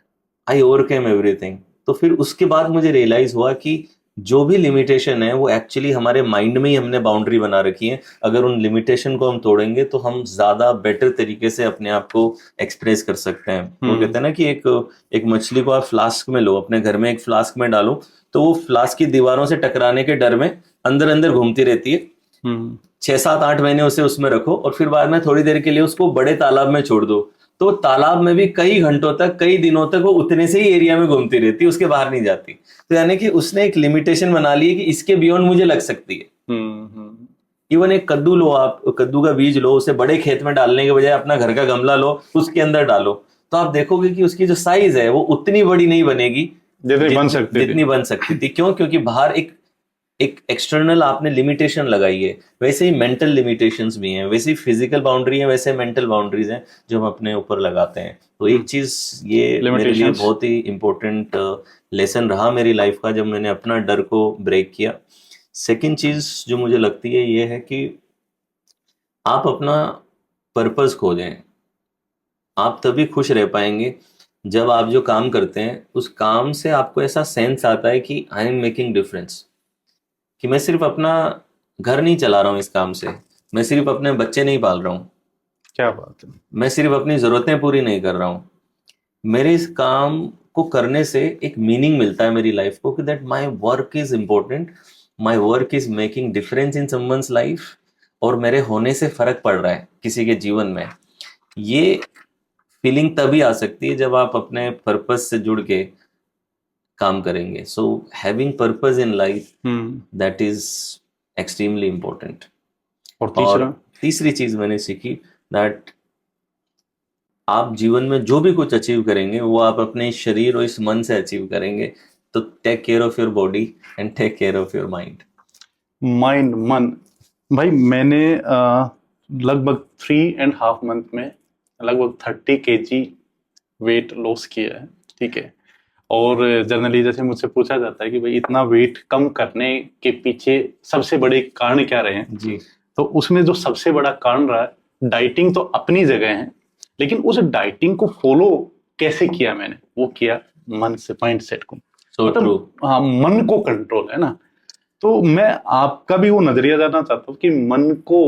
आई ओवरकेम एवरीथिंग। तो फिर उसके बाद मुझे रियलाइज हुआ कि जो भी लिमिटेशन है वो एक्चुअली हमारे माइंड में ही हमने बाउंड्री बना रखी है। अगर उन लिमिटेशन को हम तोड़ेंगे तो हम ज्यादा बेटर तरीके से अपने आप को एक्सप्रेस कर सकते हैं। वो कहते हैं ना कि एक मछली को आप फ्लास्क में लो, अपने घर में एक फ्लास्क में डालो, तो वो फ्लास्क की दीवारों से टकराने के डर में अंदर अंदर घूमती रहती है। 6 7 8 महीने उसे उसमें रखो और फिर बाद में थोड़ी देर के लिए उसको बड़े तालाब में छोड़ दो, तो तालाब में भी कई घंटों तक, कई दिनों तक वो उतने से ही एरिया में घूमती रहती है, उसके बाहर नहीं जाती। तो यानी कि उसने एक लिमिटेशन बना ली है कि इसके बियॉन्ड मुझे लग सकती है। इवन एक कद्दू लो, आप कद्दू का बीज लो, उसे बड़े खेत में डालने के बजाय अपना घर का गमला लो, उसके अंदर डालो, तो आप देखोगे कि उसकी जो साइज है वो उतनी बड़ी नहीं बनेगी जितनी बन सकती थी। क्यों? क्योंकि बाहर एक एक्सटर्नल आपने लिमिटेशन लगाई है। वैसे ही मेंटल लिमिटेशंस भी हैं, वैसे ही फिजिकल बाउंड्री है, वैसे मेंटल बाउंड्रीज हैं जो हम अपने ऊपर लगाते हैं। तो एक चीज ये मेरे लिए बहुत ही इंपॉर्टेंट लेसन रहा मेरी लाइफ का, जब मैंने अपना डर को ब्रेक किया। सेकंड चीज जो मुझे लगती है ये है कि आप अपना पर्पस खोजें। आप तभी खुश रह पाएंगे जब आप जो काम करते हैं उस काम से आपको ऐसा सेंस आता है कि आई एम मेकिंग डिफरेंस, कि मैं सिर्फ अपना घर नहीं चला रहा हूँ इस काम से, मैं सिर्फ अपने बच्चे नहीं पाल रहा हूँ, क्या बात है, मैं सिर्फ अपनी जरूरतें पूरी नहीं कर रहा हूँ, मेरे इस काम को करने से एक मीनिंग मिलता है मेरी लाइफ को, कि that my work is important, my work is making difference in someone's life, और मेरे होने से फर्क पड़ रहा है किसी के जीवन में। ये फीलिंग तभी आ सकती है जब आप अपने पर्पस से जुड़ के काम करेंगे। So having purpose in life, that is extremely important. और तीसरी चीज मैंने सीखी, दैट आप जीवन में जो भी कुछ अचीव करेंगे वो आप अपने शरीर और इस मन से अचीव करेंगे। तो take care of your body and take care of your मन। भाई मैंने लगभग 3.5 मंथ में लगभग 30 kg वेट लॉस किया है, ठीक है। और जनरली जैसे मुझसे पूछा जाता है कि भाई इतना वेट कम करने के पीछे सबसे बड़े कारण क्या रहे हैं जी, तो उसमें जो सबसे बड़ा कारण रहा है, डाइटिंग तो अपनी जगह है, लेकिन उस डाइटिंग को फॉलो कैसे किया मैंने, वो किया मन से, माइंड सेट को। मतलब हाँ, मन को कंट्रोल है ना। तो मैं आपका भी वो नजरिया जानना चाहता हूँ कि मन को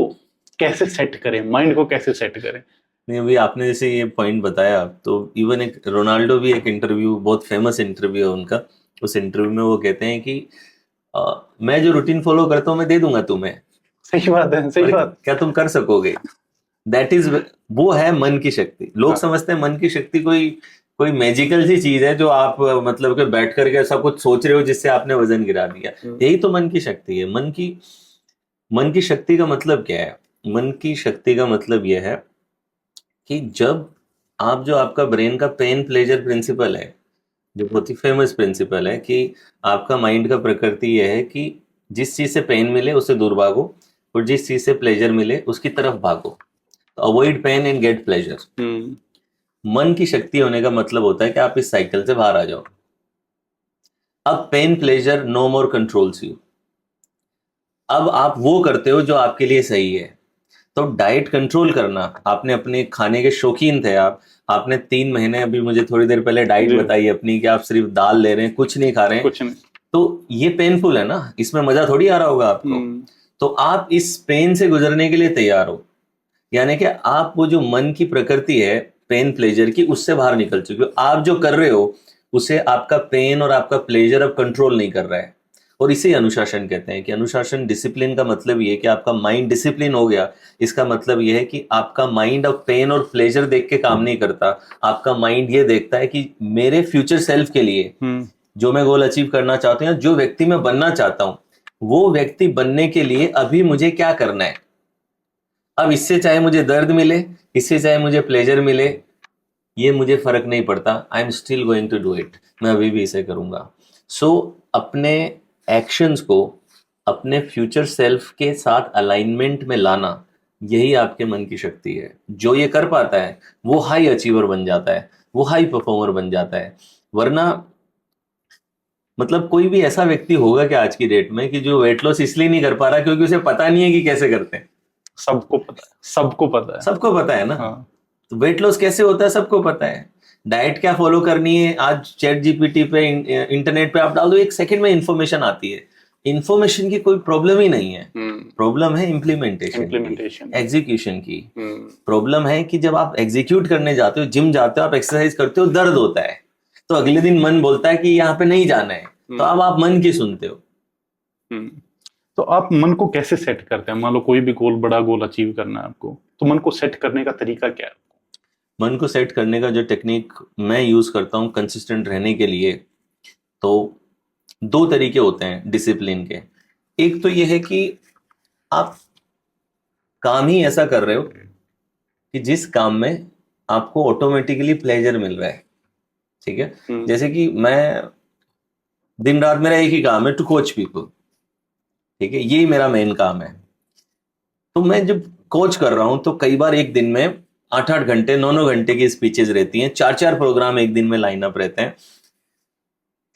कैसे सेट करें, माइंड को कैसे सेट करें। नहीं, अभी आपने जैसे ये पॉइंट बताया, तो इवन एक रोनाल्डो भी एक इंटरव्यू, बहुत फेमस इंटरव्यू है उनका, उस इंटरव्यू में वो कहते हैं कि मैं जो रूटीन फॉलो करता हूँ मैं दे दूंगा तुम्हें। सही बात है, सही बात। क्या तुम कर सकोगे? दैट इज, वो है मन की शक्ति। लोग समझते हैं मन की शक्ति कोई मैजिकल सी चीज है जो आप मतलब कि बैठ करके ऐसा कुछ सोच रहे हो जिससे आपने वजन गिरा दिया। यही तो मन की शक्ति है। मन की शक्ति का मतलब क्या है? मन की शक्ति का मतलब यह है कि जब आप जो आपका ब्रेन का पेन प्लेजर प्रिंसिपल है, जो बहुत ही फेमस प्रिंसिपल है, कि आपका माइंड का प्रकृति यह है कि जिस चीज से पेन मिले उससे दूर भागो और जिस चीज से प्लेजर मिले उसकी तरफ भागो। Avoid pain and get pleasure. मन की शक्ति होने का मतलब होता है कि आप इस साइकिल से बाहर आ जाओ। अब pain pleasure no more controls you. अब आप वो करते हो जो आपके लिए सही है। तो डाइट कंट्रोल करना, आपने अपने खाने के शौकीन थे आपने 3 महीने, अभी मुझे थोड़ी देर पहले डाइट बताई अपनी कि आप सिर्फ दाल ले रहे हैं, कुछ नहीं खा रहे हैं, कुछ नहीं। तो ये पेनफुल है ना, इसमें मजा थोड़ी आ रहा होगा आपको। तो आप इस पेन से गुजरने के लिए तैयार हो, यानी कि आप वो जो मन की प्रकृति है पेन प्लेजर की, उससे बाहर निकल चुके हो। आप जो कर रहे हो उसे आपका पेन और आपका प्लेजर अब कंट्रोल नहीं कर रहा है। और इसे अनुशासन कहते हैं, कि अनुशासन, डिसिप्लिन का मतलब ये है कि आपका माइंड डिसिप्लिन हो गया। इसका मतलब ये है कि आपका माइंड अब पेन और प्लेजर देख के काम नहीं करता। आपका माइंड ये देखता है कि मेरे फ्यूचर सेल्फ के लिए जो मैं गोल अचीव करना चाहता हूँ, जो व्यक्ति मैं बनना चाहता हूँ, वो व्यक्ति बनने के लिए अभी मुझे क्या करना है। अब इससे चाहे मुझे दर्द मिले, इससे चाहे मुझे प्लेजर मिले, ये मुझे फर्क नहीं पड़ता। I am still going to do it. मैं अभी भी इसे करूंगा। सो अपने एक्शंस को अपने फ्यूचर सेल्फ के साथ अलाइनमेंट में लाना, यही आपके मन की शक्ति है। जो ये कर पाता है वो हाई अचीवर बन जाता है, वो हाई परफॉर्मर बन जाता है। वरना मतलब कोई भी ऐसा व्यक्ति होगा कि आज की डेट में कि जो वेट लॉस इसलिए नहीं कर पा रहा क्योंकि उसे पता नहीं है कि कैसे करते हैं। सबको पता है, सबको पता है। सबको पता है ना। हाँ। तो वेट लॉस कैसे होता है सबको पता है। डाइट क्या फॉलो करनी है, आज चैट जीपीटी पे इंटरनेट पे आप डाल दो, 1 सेकंड में इंफॉर्मेशन आती है। इंफॉर्मेशन की कोई प्रॉब्लम ही नहीं है, प्रॉब्लम है इम्प्लीमेंटेशन, एग्जीक्यूशन की। प्रॉब्लम है कि जब आप एग्जीक्यूट करने जाते हो, जिम जाते हो, आप एक्सरसाइज करते हो, दर्द होता है, तो अगले दिन मन बोलता है कि यहाँ पे नहीं जाना है, तो अब आप मन की सुनते हो। तो आप मन को कैसे सेट करते हैं? मान लो कोई भी गोल, बड़ा गोल अचीव करना है आपको, तो मन को सेट करने का तरीका क्या है? मन को सेट करने का जो टेक्निक मैं यूज करता हूँ कंसिस्टेंट रहने के लिए, तो 2 तरीके होते हैं डिसिप्लिन के। एक तो ये है कि आप काम ही ऐसा कर रहे हो कि जिस काम में आपको ऑटोमेटिकली प्लेजर मिल रहा है, ठीक है। जैसे कि मैं दिन रात मेरा एक ही काम है, टू कोच पीपल, ठीक है, यही मेरा मेन काम है। तो मैं जब कोच कर रहा हूं तो कई बार एक दिन में 8-8 घंटे 9-9 घंटे की स्पीचेस रहती हैं, 4-4 प्रोग्राम एक दिन में लाइन अप रहते हैं,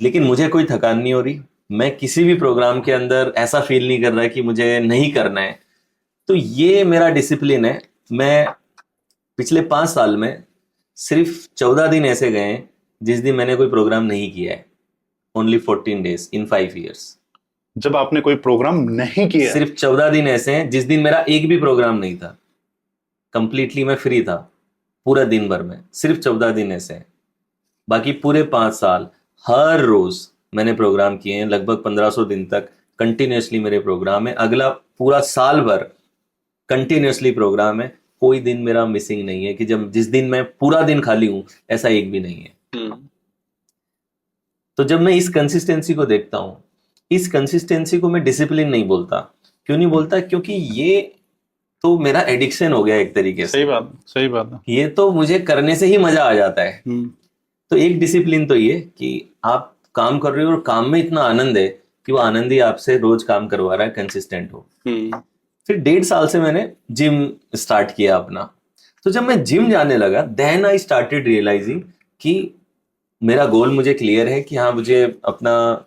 लेकिन मुझे कोई थकान नहीं हो रही। मैं किसी भी प्रोग्राम के अंदर ऐसा फील नहीं कर रहा कि मुझे नहीं करना है। तो ये मेरा डिसिप्लिन है। मैं पिछले 5 साल में सिर्फ 14 दिन ऐसे गए हैं जिस दिन मैंने कोई प्रोग्राम नहीं किया है। ओनली 14 days इन 5 years। जब आपने कोई प्रोग्राम नहीं किया, सिर्फ 14 दिन ऐसे हैं जिस दिन मेरा एक भी प्रोग्राम नहीं था, कंप्लीटली मैं फ्री था पूरा दिन भर में, सिर्फ 14 दिन ऐसे हैं। बाकी पूरे 5 साल हर रोज मैंने प्रोग्राम किए हैं, लगभग 1500 दिन तक कंटिन्यूसली मेरे प्रोग्राम है। अगला पूरा साल भर कंटिन्यूसली प्रोग्राम है, कोई दिन मेरा मिसिंग नहीं है कि जब जिस दिन मैं पूरा दिन खाली हूं, ऐसा एक भी नहीं है। तो जब मैं इस कंसिस्टेंसी को देखता हूं, इस कंसिस्टेंसी को मैं डिसिप्लिन नहीं बोलता। क्यों नहीं बोलता? क्योंकि ये तो मेरा एडिक्शन हो गया एक तरीके से। सही बात है। ये तो मुझे करने से ही मजा आ जाता है। तो एक डिसिप्लिन तो ये कि आप काम कर रहे हो और काम में इतना आनंद है कि वो आनंद ही आपसे रोज काम करवा रहा है, कंसिस्टेंट हो। फिर 1.5 साल से मैंने जिम स्टार्ट किया अपना। तो जब मैं जिम जाने लगा, देन आई स्टार्टेड रियलाइजिंग कि मेरा गोल मुझे क्लियर है कि हाँ, मुझे अपना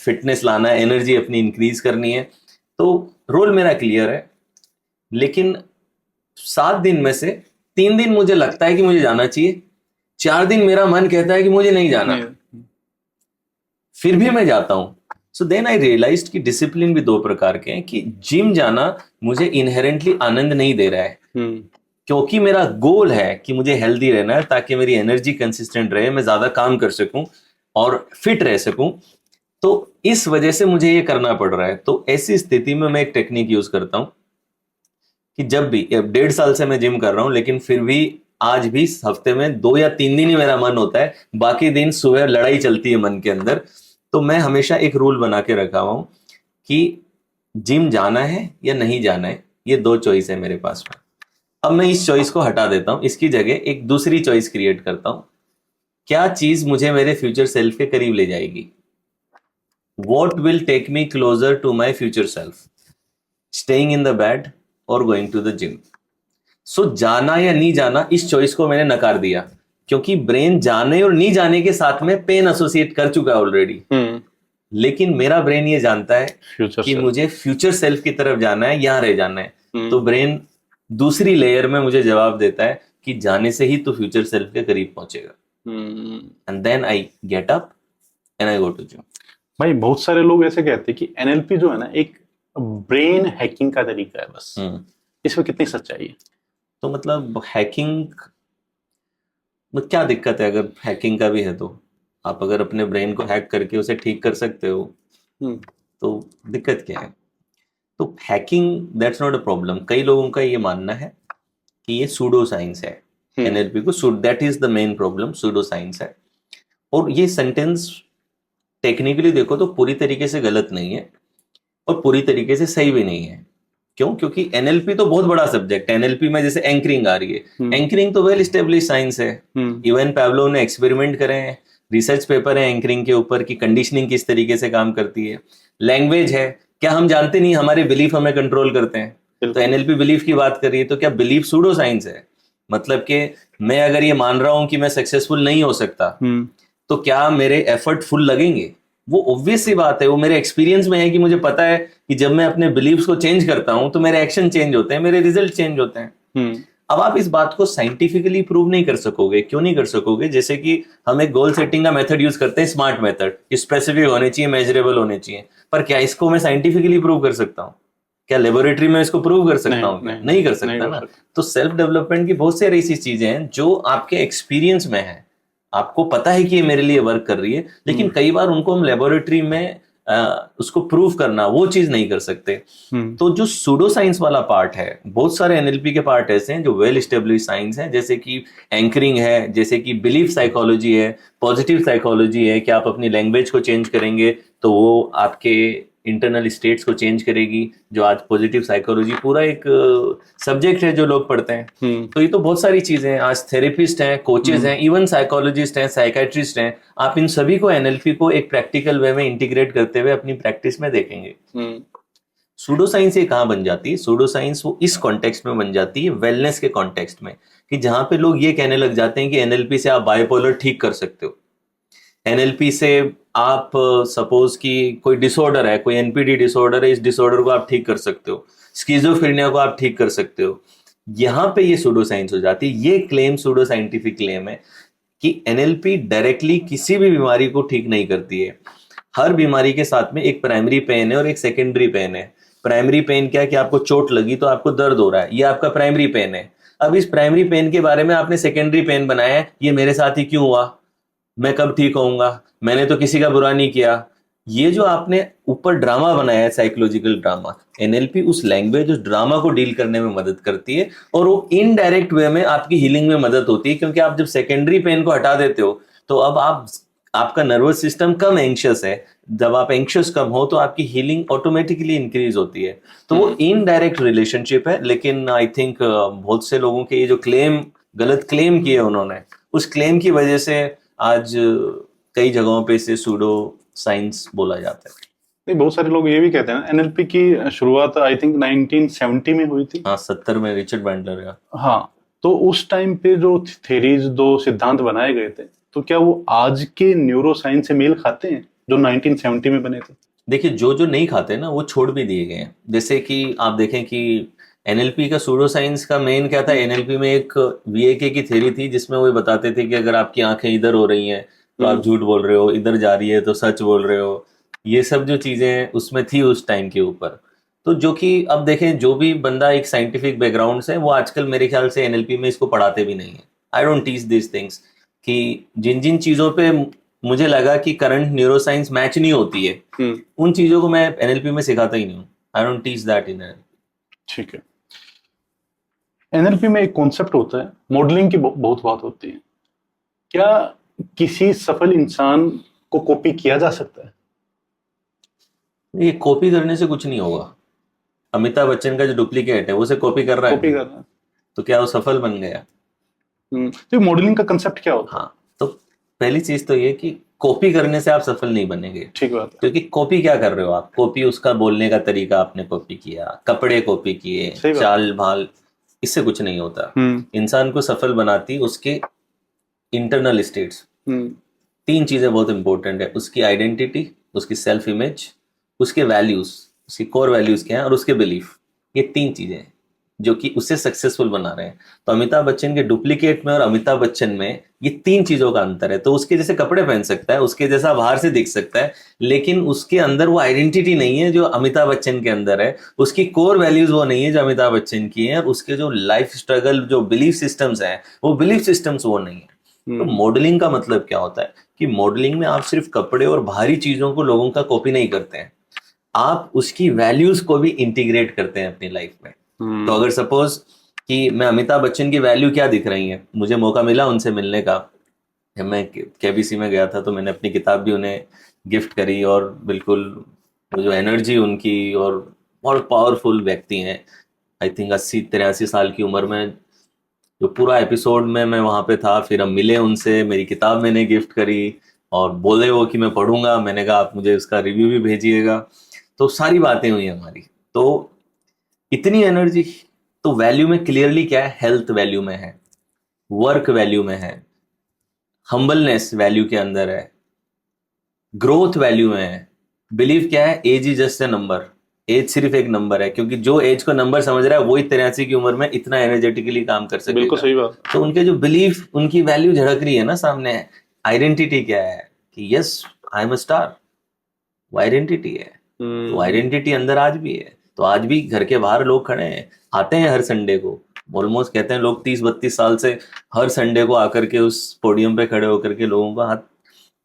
फिटनेस लाना है, एनर्जी अपनी इंक्रीज करनी है, तो रोल मेरा क्लियर है। लेकिन 7 दिन में से 3 दिन मुझे लगता है कि मुझे जाना चाहिए, 4 दिन मेरा मन कहता है कि मुझे नहीं जाना, फिर भी मैं जाता हूं। सो देन आई रियलाइज्ड कि डिसिप्लिन भी 2 प्रकार के हैं, कि जिम जाना मुझे इनहेरेंटली आनंद नहीं दे रहा है, क्योंकि मेरा गोल है कि मुझे हेल्दी रहना है ताकि मेरी एनर्जी कंसिस्टेंट रहे, मैं ज्यादा काम कर सकूं और फिट रह सकूं, तो इस वजह से मुझे ये करना पड़ रहा है। तो ऐसी स्थिति में मैं एक टेक्निक यूज करता हूं कि जब भी 1.5 साल से मैं जिम कर रहा हूं, लेकिन फिर भी आज भी हफ्ते में 2 या 3 दिन ही मेरा मन होता है, बाकी दिन सुबह लड़ाई चलती है मन के अंदर। तो मैं हमेशा एक रूल बना के रखा हूं कि जिम जाना है या नहीं जाना है, ये 2 चॉइस है मेरे पास में। अब मैं इस चॉइस को हटा देता हूं, इसकी जगह एक दूसरी चॉइस क्रिएट करता हूं। क्या चीज मुझे मेरे फ्यूचर सेल्फ के करीब ले जाएगी? What will take me closer to my future self? Staying in the bed or going to the gym? So जाना या नहीं जाना, इस चॉइस को मैंने नकार दिया, क्योंकि ब्रेन जाने और नहीं जाने के साथ में पेन एसोसिएट कर चुका है ऑलरेडी। लेकिन मेरा ब्रेन ये जानता है कि मुझे फ्यूचर सेल्फ की तरफ जाना है, यहां रह जाना है। तो ब्रेन दूसरी लेयर में मुझे जवाब देता है कि जाने से ही तो फ्यूचर सेल्फ के करीब पहुंचेगा। And then I get up and I go to gym. भाई बहुत सारे लोग ऐसे कहते हैं कि एनएलपी जो है ना, एक ब्रेन हैकिंग का तरीका है बस। इसमें कितनी सच्चाई है? तो मतलब हैकिंग में क्या दिक्कत है? अगर हैकिंग का भी है तो आप अगर अपने ब्रेन को हैक करके उसे ठीक कर सकते हो, तो दिक्कत क्या है? तो hacking that's not a problem. कई लोगों का ये मानना है कि ये सूडो साइंस है, एनएलपी को that is the main problem, pseudo science है। और ये सेंटेंस टेक्निकली देखो तो पूरी तरीके से गलत नहीं है और पूरी तरीके से सही भी नहीं है। क्यों? क्योंकि एनएलपी तो बहुत बड़ा सब्जेक्ट है। एनएलपी में जैसे एंकरिंग आ रही है, एंकरिंग तो वेल एस्टेब्लिश साइंस है। इवन पैवलोव ने एक्सपेरिमेंट करे हैं, रिसर्च पेपर है एंकरिंग के ऊपर कि कंडीशनिंग किस तरीके से काम करती है। लैंग्वेज है, क्या हम जानते नहीं हमारे बिलीफ हमें कंट्रोल करते हैं? तो एनएलपी बिलीफ की बात कर रही है, तो क्या बिलीफ सूडो साइंस है? मतलब कि मैं अगर ये मान रहा हूं कि मैं सक्सेसफुल नहीं हो सकता, तो क्या मेरे एफर्ट फुल लगेंगे? वो ऑब्वियस सी बात है, वो मेरे एक्सपीरियंस में है कि मुझे पता है कि जब मैं अपने बिलीव्स को चेंज करता हूं तो मेरे एक्शन चेंज होते हैं, मेरे रिजल्ट चेंज होते हैं। अब आप इस बात को साइंटिफिकली प्रूव नहीं कर सकोगे। क्यों नहीं कर सकोगे? जैसे कि हम एक गोल सेटिंग का मेथड यूज करते हैं, स्मार्ट मेथड, स्पेसिफिक होने चाहिए, मेजरेबल होने चाहिए, पर क्या इसको मैं साइंटिफिकली प्रूव कर सकता हूँ? क्या लेबोरेटरी में इसको प्रूव कर सकता हूँ? नहीं कर सकता ना। तो सेल्फ डेवलपमेंट की बहुत सारी ऐसी चीजें हैं जो आपके एक्सपीरियंस में है, आपको पता है कि ये मेरे लिए वर्क कर रही है, लेकिन कई बार उनको हम लेबोरेटरी में उसको प्रूव करना, वो चीज नहीं कर सकते। तो जो सूडो साइंस वाला पार्ट है, बहुत सारे एनएलपी के पार्ट ऐसे हैं जो वेल एस्टेब्लिश साइंस हैं, जैसे कि एंकरिंग है, जैसे कि बिलीफ साइकोलॉजी है, पॉजिटिव साइकोलॉजी है कि आप अपनी लैंग्वेज को चेंज करेंगे तो वो आपके इंटरनल स्टेट्स को चेंज करेगी, जो आज पॉजिटिव साइकोलॉजी पूरा एक सब्जेक्ट है जो लोग पढ़ते हैं। तो ये तो बहुत सारी चीजें हैं। आज थेरेपिस्ट हैं, कोचेज हैं, इवन साइकोलॉजिस्ट हैं, साइकेट्रिस्ट हैं। आप इन सभी को, एनएलपी को एक प्रैक्टिकल वे में इंटीग्रेट करते हुए अपनी प्रैक्टिस में देखेंगे। सूडो साइंस ये कहाँ बन जाती है? सूडो साइंस वो इस कॉन्टेक्स्ट में बन जाती है, वेलनेस के कॉन्टेक्स्ट में, कि जहां पे लोग ये कहने लग जाते हैं कि एनएलपी से आप बाइपोलर ठीक कर सकते हो। एनएलपी से आप सपोज कि कोई डिसऑर्डर है, कोई एनपीडी डिसऑर्डर है, इस डिसऑर्डर को आप ठीक कर सकते हो, स्किज़ोफ्रेनिया को आप ठीक कर सकते हो। यहां पे ये सूडो साइंस हो जाती है। ये क्लेम सूडो साइंटिफिक क्लेम है कि एनएलपी डायरेक्टली किसी भी बीमारी को ठीक नहीं करती है। हर बीमारी के साथ में एक प्राइमरी पेन है और एक सेकेंडरी पेन है। प्राइमरी पेन क्या है कि आपको चोट लगी तो आपको दर्द हो रहा है, ये आपका प्राइमरी पेन है। अब इस प्राइमरी पेन के बारे में आपने सेकेंडरी पेन बनाया है, ये मेरे साथ ही क्यों हुआ, मैं कब ठीक होऊंगा, मैंने तो किसी का बुरा नहीं किया। ये जो आपने ऊपर ड्रामा बनाया है, साइकोलॉजिकल ड्रामा, एनएलपी उस लैंग्वेज, उस ड्रामा को डील करने में मदद करती है, और वो इनडायरेक्ट वे में आपकी हीलिंग में मदद होती है। क्योंकि आप जब सेकेंडरी पेन को हटा देते हो तो अब आपका नर्वस सिस्टम कम एंक्शस है। जब आप एंक्शस कम हो तो आपकी हीलिंग ऑटोमेटिकली इंक्रीज होती है। तो वो इनडायरेक्ट रिलेशनशिप है। लेकिन आई थिंक बहुत से लोगों के ये जो क्लेम, गलत क्लेम किए उन्होंने, उस क्लेम की वजह से आज कई जगहों पे इसे सूडो साइंस बोला जाता है। नहीं, बहुत सारे लोग ये भी कहते हैं एनएलपी की शुरुआत आई थिंक 1970 में हुई थी। हाँ, 70 में रिचर्ड बैंडलर का। हाँ, तो उस टाइम पे जो थेरीज, दो सिद्धांत बनाए गए थे, तो क्या वो आज के न्यूरो साइंस से मेल खाते हैं जो 1970 में बने थे? देखिए, जो नहीं खाते ना वो छोड़ भी दिए गए हैं। जैसे कि आप देखें कि एनएलपी का, सूडो साइंस का मेन क्या था, एनएलपी में एक वीएके की थ्योरी थी जिसमें वो बताते थे कि अगर आपकी आंखें इधर हो रही हैं तो आप झूठ बोल रहे हो, इधर जा रही है तो सच बोल रहे हो। ये सब जो चीजें उसमें थी उस टाइम के ऊपर, तो जो कि अब देखें, जो भी बंदा एक साइंटिफिक बैकग्राउंड से, वो आजकल मेरे ख्याल से एनएलपी में इसको पढ़ाते भी नहीं है। I don't teach this things, कि जिन जिन चीजों पे मुझे लगा कि करंट न्यूरो साइंस मैच नहीं होती है, उन चीजों को मैं एनएलपी में सिखाता ही नहीं हूँ। I don't teach that in NLP. ठीक है। एनएलपी में एक कॉन्सेप्ट होता है, मॉडलिंग की बहुत बात होती है। क्या किसी सफल इंसान को कॉपी किया जा सकता है? ये कॉपी करने से कुछ नहीं होगा। अमिताभ बच्चन का जो डुप्लीकेट है वो उसे कॉपी कर रहा है, कॉपी कर रहा है, तो क्या वो सफल बन गया? तो मॉडलिंग का कंसेप्ट क्या होता है? हाँ, तो पहली चीज तो ये कि कॉपी करने से आप सफल नहीं बनेंगे। ठीक बात है। क्योंकि कॉपी क्या कर रहे हो आप? कॉपी उसका बोलने का तरीका आपने कॉपी किया, कपड़े कॉपी किए, चाल भाल, इससे कुछ नहीं होता। इंसान को सफल बनाती उसके इंटरनल स्टेट्स। 3 चीजें बहुत इंपॉर्टेंट है, उसकी आइडेंटिटी, उसकी सेल्फ इमेज, उसके वैल्यूज, उसकी कोर वैल्यूज क्या है, और उसके बिलीफ। ये 3 चीजें हैं जो कि उसे सक्सेसफुल बना रहे हैं। तो अमिताभ बच्चन के डुप्लीकेट में और अमिताभ बच्चन में ये 3 चीजों का अंतर है। तो उसके जैसे कपड़े पहन सकता है, उसके जैसा बाहर से दिख सकता है, लेकिन उसके अंदर वो आइडेंटिटी नहीं है जो अमिताभ बच्चन के अंदर है। उसकी कोर वैल्यूज वो नहीं है जो अमिताभ बच्चन की है, और उसके जो लाइफ स्ट्रगल, जो बिलीफ सिस्टम्स हैं, वो बिलीफ सिस्टम्स वो नहीं है। तो मॉडलिंग का मतलब क्या होता है कि मॉडलिंग में आप सिर्फ कपड़े और बाहरी चीजों को लोगों का कॉपी नहीं करते हैं, आप उसकी वैल्यूज को भी इंटीग्रेट करते हैं अपनी लाइफ में। तो अगर सपोज कि मैं अमिताभ बच्चन की वैल्यू क्या दिख रही है, मुझे मौका मिला उनसे मिलने का, मैं केबीसी में गया था तो मैंने अपनी किताब भी उन्हें गिफ्ट करी, और बिल्कुल वो जो एनर्जी उनकी, और बहुत पावरफुल व्यक्ति हैं। आई थिंक 80-83 साल की उम्र में, जो पूरा एपिसोड में मैं वहां पे था, फिर हम मिले उनसे, मेरी किताब मैंने गिफ्ट करी, और बोले वो कि मैं पढ़ूंगा। मैंने कहा आप मुझे उसका रिव्यू भी भेजिएगा। तो सारी बातें हुई हमारी। तो इतनी एनर्जी, तो वैल्यू में क्लियरली क्या है, हेल्थ वैल्यू में है, वर्क वैल्यू में है, हम्बलनेस वैल्यू के अंदर है, ग्रोथ वैल्यू में है। बिलीफ क्या है? Age is just a number, age सिर्फ एक नंबर है, क्योंकि जो एज को नंबर समझ रहा है वही 83 की उम्र में इतना एनर्जेटिकली काम कर सकेगा। बिल्कुल सही बात। तो उनके जो बिलीफ, उनकी वैल्यू झड़क रही है ना सामने। आइडेंटिटी क्या है कि yes I am a star, वो आइडेंटिटी है। तो आइडेंटिटी अंदर आज भी है। तो आज भी घर के बाहर लोग खड़े हैं, आते हैं हर संडे को। ऑलमोस्ट कहते हैं लोग 30-32 साल से हर संडे को आकर के उस पोडियम पे खड़े होकर के लोगों का हाथ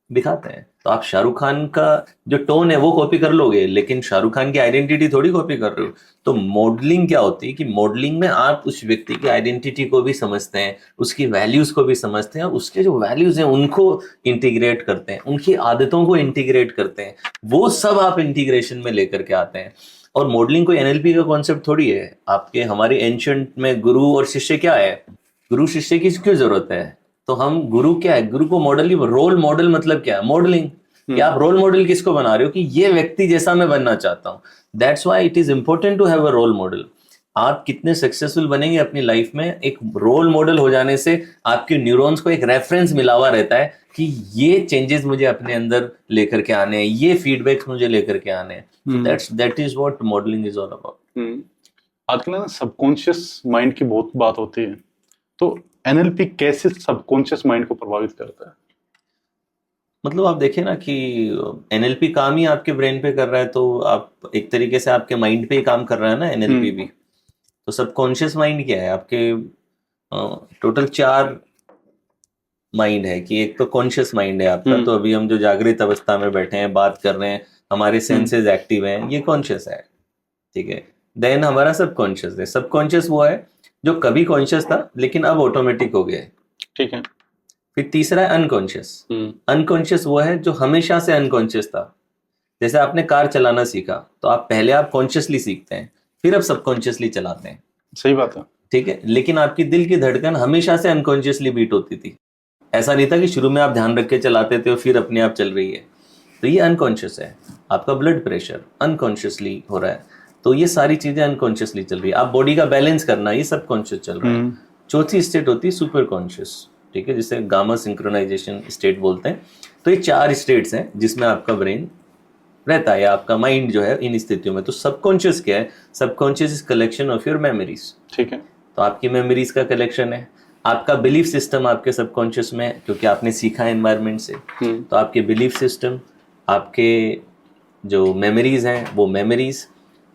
दिखाते हैं। तो आप शाहरुख खान का जो टोन है वो कॉपी कर लोगे, लेकिन शाहरुख खान की आइडेंटिटी थोड़ी कॉपी कर रहे हो। तो मॉडलिंग क्या होती है कि मॉडलिंग में आप उस व्यक्ति की आइडेंटिटी को भी समझते हैं, उसकी वैल्यूज को भी समझते हैं, और उसके जो वैल्यूज हैं उनको इंटीग्रेट करते हैं, उनकी आदतों को इंटीग्रेट करते हैं। वो सब आप इंटीग्रेशन में लेकर के आते हैं। और मॉडलिंग कोई एनएलपी का कॉन्सेप्ट थोड़ी है। आपके हमारे एंशिएंट में गुरु और शिष्य क्या है? गुरु शिष्य की क्यों जरूरत है? तो हम गुरु क्या है? गुरु को मॉडल ही, रोल मॉडल मतलब क्या है? मॉडलिंग। कि आप रोल मॉडल किसको बना रहे हो? कि ये व्यक्ति जैसा मैं बनना चाहता हूं। That's why it is important to have a role model. आप कितने सक्सेसफुल बनेंगे अपनी लाइफ में, एक रोल मॉडल हो जाने से आपके न्यूरॉन्स को एक रेफरेंस मिला हुआ रहता है कि ये चेंजेस मुझे अपने अंदर लेकर के आने हैं, ये फीडबैक्स मुझे लेकर के आने हैं। That is what modelling is all about. आजकल ना सबकॉन्शियस माइंड की बहुत बात होती है, तो एनएलपी कैसे सबकॉन्शियस माइंड को प्रभावित करता है? मतलब आप देखें ना कि एनएलपी काम ही आपके ब्रेन पे कर रहा है, तो आप एक तरीके से आपके माइंड पे ही काम कर रहा है ना एनएलपी भी। तो सबकॉन्शियस माइंड क्या है? आपके टोटल 4 माइंड है कि एक तो कॉन्शियस माइंड है आपका। तो अभी हम जो जागृत अवस्था में बैठे हैं, बात कर रहे हैं, हमारे सेंसेस एक्टिव हैं, ये कॉन्शियस है, ठीक है। देन हमारा सबकॉन्शियस है। सबकॉन्शियस वो है जो कभी कॉन्शियस था लेकिन अब ऑटोमेटिक हो गया है, ठीक है। फिर तीसरा है अनकॉन्शियस। अनकॉन्शियस वो है जो हमेशा से अनकॉन्शियस था। जैसे आपने कार चलाना सीखा, तो आप पहले आप कॉन्शियसली सीखते हैं, फिर आप सबकॉन्शियसली चलाते हैं। सही बात है, ठीक है। लेकिन आपकी दिल की धड़कन हमेशा से अनकॉन्शियसली बीट होती थी। ऐसा नहीं था कि शुरू में आप ध्यान रख के चलाते थे और फिर अपने आप चल रही है। तो ये अनकॉन्शियस है। आपका ब्लड प्रेशर अनकॉन्शियसली हो रहा है, तो ये सारी चीजें अनकॉन्शियसली चल रही है। आप बॉडी का बैलेंस करना, ये सबकॉन्शियस चल रहा है। चौथी स्टेट होती है सुपर कॉन्शियस, ठीक है, जिसे गामा सिंक्रोनाइजेशन स्टेट बोलते हैं। तो ये 4 स्टेट्स हैं जिसमें आपका ब्रेन रहता है, आपका माइंड जो है इन स्थितियों में। तो सबकॉन्शियस क्या है? Subconscious is collection of your memories, ठीक है। तो आपकी मेमोरीज का कलेक्शन है। आपका बिलीफ सिस्टम आपके सबकॉन्शियस में है, क्योंकि आपने सीखा है एनवायरनमेंट से। तो आपके बिलीफ सिस्टम, आपके जो मेमोरीज हैं वो मेमोरीज,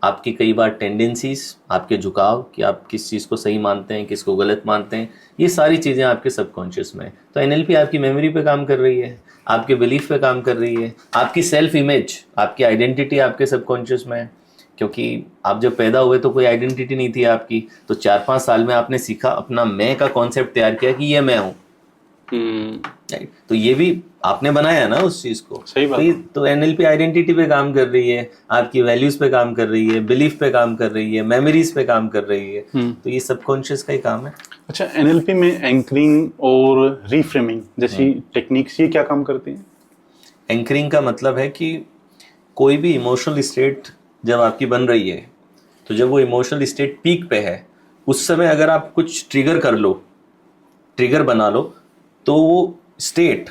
आपकी कई बार टेंडेंसीज, आपके झुकाव कि आप किस चीज़ को सही मानते हैं, किसको गलत मानते हैं, ये सारी चीज़ें आपके सबकॉन्शियस में। तो एनएलपी आपकी मेमोरी पे काम कर रही है, आपके बिलीफ पे काम कर रही है। आपकी सेल्फ इमेज, आपकी आइडेंटिटी आपके सबकॉन्शियस में है, क्योंकि आप जब पैदा हुए तो कोई आइडेंटिटी नहीं थी आपकी। तो 4-5 साल में आपने सीखा, अपना मैं का कॉन्सेप्ट तैयार किया कि ये मैं हूँ। तो ये भी आपने बनाया ना उस चीज को। सही बात। तो एनएलपी आइडेंटिटी पे काम कर रही है, आपकी वैल्यूज पे काम कर रही है, बिलीफ पे काम कर रही है, मेमोरीज पे काम कर रही है। तो ये सबकॉन्शियस का ही काम है। अच्छा, एनएलपी में एंकरिंग और रीफ्रेमिंग जैसी टेक्निक्स, ये क्या काम करती हैं? एंकरिंग का मतलब है कि कोई भी इमोशनल स्टेट जब आपकी बन रही है, तो जब वो इमोशनल स्टेट पीक पे है, उस समय अगर आप कुछ ट्रिगर कर लो, ट्रिगर बना लो, तो वो स्टेट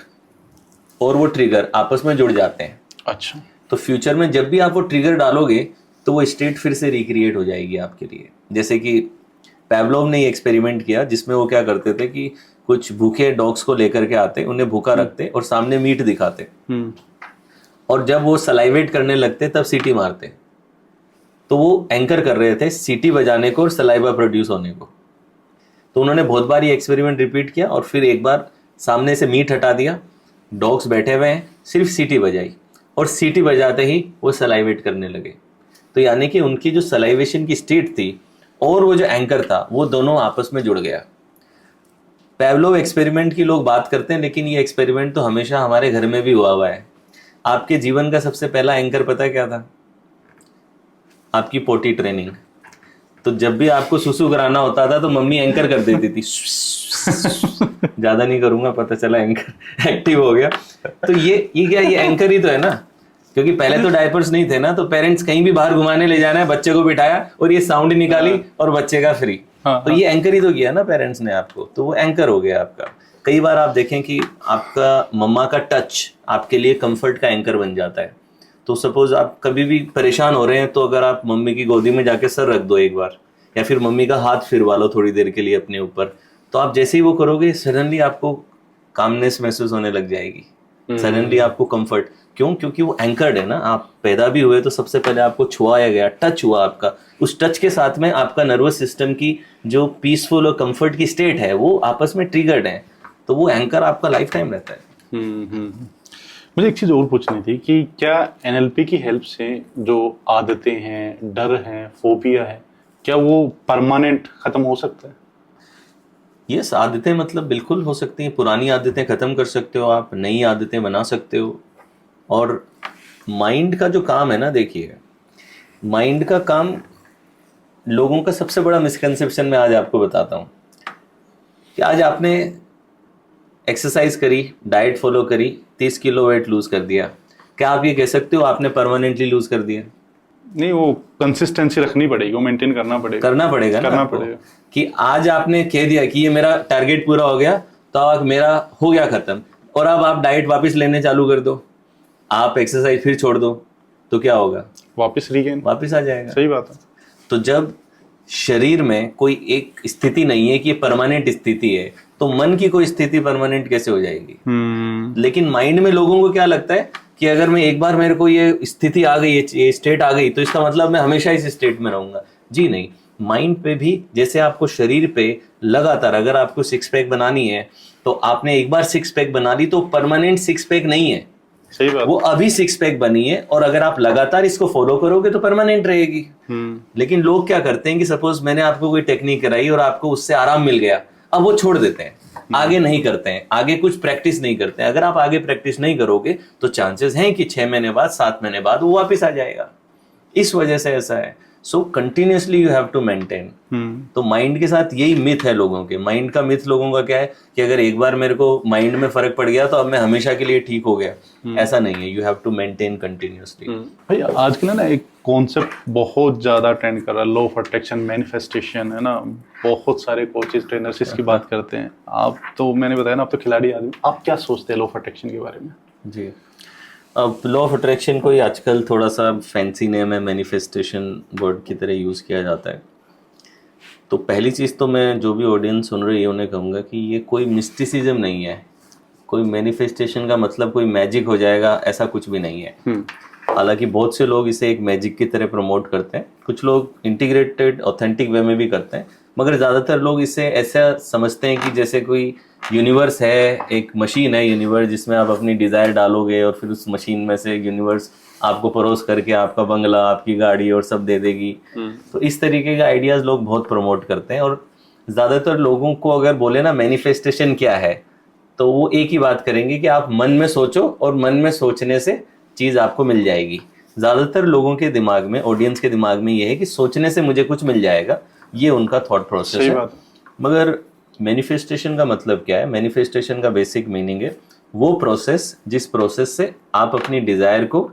और वो ट्रिगर आपस में जुड़ जाते हैं। अच्छा। तो फ्यूचर में जब भी आप वो ट्रिगर डालोगे तो वो स्टेट फिर से रिक्रिएट हो जाएगी आपके लिए। जैसे कि पैवलोव ने ये एक्सपेरिमेंट किया, जिसमें वो क्या करते थे कि कुछ भूखे डॉग्स को लेकर के आते, उन्हें भूखा रखते और सामने मीट दिखाते, और जब वो सलाइवेट करने लगते तब सीटी मारते। तो वो एंकर कर रहे थे सीटी बजाने को और सलाइवा प्रोड्यूस होने को। तो उन्होंने बहुत बार ये एक्सपेरिमेंट रिपीट किया, और फिर एक बार सामने से मीट हटा दिया, डॉग्स बैठे हुए हैं, सिर्फ सीटी बजाई, और सीटी बजाते ही वो सलाइवेट करने लगे। तो यानी कि उनकी जो सलाइवेशन की स्टेट थी और वो जो एंकर था, वो दोनों आपस में जुड़ गया। पैवलोव एक्सपेरिमेंट की लोग बात करते हैं, लेकिन ये एक्सपेरिमेंट तो हमेशा हमारे घर में भी हुआ है। आपके जीवन का सबसे पहला एंकर पता क्या था? आपकी पोटी ट्रेनिंग। तो जब भी आपको सुसु कराना होता था तो मम्मी एंकर कर देती थी। ज्यादा नहीं करूंगा, पता चला एंकर एक्टिव हो गया। तो ये क्या, ये एंकर ही तो है ना, क्योंकि पहले तो डायपर्स नहीं थे ना, तो पेरेंट्स कहीं भी बाहर घुमाने ले जाना है, बच्चे को बिठाया और ये साउंड निकाली और बच्चे का फ्री। तो ये एंकर ही तो किया ना पेरेंट्स ने आपको, तो वो एंकर हो गया आपका। कई बार आप देखें कि आपका मम्मा का टच आपके लिए कंफर्ट का एंकर बन जाता है। तो सपोज आप कभी भी परेशान हो रहे हैं तो अगर आप मम्मी की गोदी में जाके सर रख दो एक बार, या फिर मम्मी का हाथ फिरवा लो थोड़ी देर के लिए अपने ऊपर, तो आप जैसे ही वो करोगे सडनली आपको कामनेस महसूस होने लग जाएगी, सडनली आपको कंफर्ट। क्यों? क्योंकि वो एंकर्ड है ना। आप पैदा भी हुए तो सबसे पहले आपको छुआया गया, टच हुआ आपका, उस टच के साथ में आपका नर्वस सिस्टम की जो पीसफुल और कंफर्ट की स्टेट है वो आपस में ट्रिगर्ड है, तो वो एंकर आपका लाइफ टाइम रहता है। मुझे एक चीज और पूछनी थी कि क्या एनएलपी की हेल्प से जो आदतें हैं, डर है, फोबिया है, क्या वो परमानेंट खत्म हो सकता है? यस, आदतें मतलब बिल्कुल हो सकती हैं। पुरानी आदतें खत्म कर सकते हो आप, नई आदतें बना सकते हो। और माइंड का जो काम है ना, देखिए माइंड का काम, लोगों का सबसे बड़ा मिसकंसेप्शन मैं आज आपको बताता हूँ कि आज आपने एक्सरसाइज करी, डाइट फॉलो करी, 30 किलो वेट लूज कर दिया, क्या आप ये कह सकते हो आपने परमानेंटली लूज कर दिया? नहीं, वो कंसिस्टेंसी रखनी पड़ेगी, वो मेंटेन करना पड़ेगा, करना पड़ेगा ना आपको। पड़ेगा कि आज आपने कह दिया कि ये मेरा टारगेट पूरा हो गया तो अब मेरा हो गया खत्म, और अब आप डाइट वापस लेने चालू कर दो, आप एक्सरसाइज फिर छोड़ दो, तो क्या होगा? वापस रीगेन, वापस आ जाएगा। सही बात है। तो जब शरीर में कोई एक स्थिति नहीं है कि ये परमानेंट स्थिति है, तो मन की कोई स्थिति परमानेंट कैसे हो जाएगी? लेकिन माइंड में लोगों को क्या लगता है कि अगर मैं एक बार, मेरे को ये स्थिति आ गई, ये स्टेट आ गई, तो इसका मतलब मैं हमेशा इस स्टेट में रहूंगा। जी नहीं, माइंड पे भी जैसे आपको शरीर पे लगातार, अगर आपको सिक्स पैक बनानी है तो आपने एक बार सिक्स पैक बना ली तो परमानेंट सिक्स पैक नहीं है। सही बात। वो अभी सिक्स पैक बनी है और अगर आप लगातार इसको फॉलो करोगे तो परमानेंट रहेगी। लेकिन लोग क्या करते हैं कि सपोज मैंने आपको कोई टेक्निक कराई और आपको उससे आराम मिल गया, अब वो छोड़ देते हैं, आगे नहीं करते हैं, आगे कुछ प्रैक्टिस नहीं करते हैं। अगर आप आगे प्रैक्टिस नहीं करोगे तो चांसेस हैं कि 6 महीने बाद, 7 महीने बाद वो वापस आ जाएगा। इस वजह से ऐसा है। So continuously you have to maintain. तो माइंड के साथ यही मिथ है लोगों के। माइंड का मिथ लोगों का क्या है कि अगर एक बार मेरे को माइंड में फर्क पड़ गया तो अब मैं हमेशा के लिए ठीक हो गया। ऐसा नहीं है, you have to maintain continuously. भाई आजकल ना एक कॉन्सेप्ट बहुत ज्यादा ट्रेंड कर रहा है, लॉ ऑफ अट्रैक्शन, मैनिफेस्टेशन, है ना। बहुत सारे कोचेस, ट्रेनर्स इसकी बात करते हैं। आप तो, मैंने बताया ना, आप तो खिलाड़ी आदमी, आप क्या सोचते हैं लॉ ऑफ अट्रैक्शन के बारे में? जी, अब लॉ ऑफ अट्रैक्शन को ही आजकल थोड़ा सा फैंसी नेम है, मैनिफेस्टेशन वर्ड की तरह यूज़ किया जाता है। तो पहली चीज़ तो मैं, जो भी ऑडियंस सुन रही है उन्हें कहूँगा कि ये कोई मिस्टिसिज्म नहीं है। कोई मैनिफेस्टेशन का मतलब कोई मैजिक हो जाएगा, ऐसा कुछ भी नहीं है। हालांकि बहुत से लोग इसे एक मैजिक की तरह प्रमोट करते हैं, कुछ लोग इंटीग्रेटेड ऑथेंटिक वे में भी करते हैं, मगर ज़्यादातर लोग इसे ऐसा समझते हैं कि जैसे कोई यूनिवर्स है, एक मशीन है यूनिवर्स, जिसमें आप अपनी डिज़ायर डालोगे और फिर उस मशीन में से यूनिवर्स आपको परोस करके आपका बंगला, आपकी गाड़ी और सब दे देगी। तो इस तरीके के आइडियाज़ लोग बहुत प्रमोट करते हैं। और ज़्यादातर लोगों को अगर बोले ना मैनिफेस्टेशन क्या है, तो वो एक ही बात करेंगे कि आप मन में सोचो और मन में सोचने से चीज़ आपको मिल जाएगी। ज़्यादातर लोगों के दिमाग में, ऑडियंस के दिमाग में ये है कि सोचने से मुझे कुछ मिल जाएगा, ये उनका थॉट प्रोसेस है। मगर मैनिफेस्टेशन का मतलब क्या है? मैनिफेस्टेशन का बेसिक मीनिंग है वो प्रोसेस जिस प्रोसेस से आप अपनी डिजायर को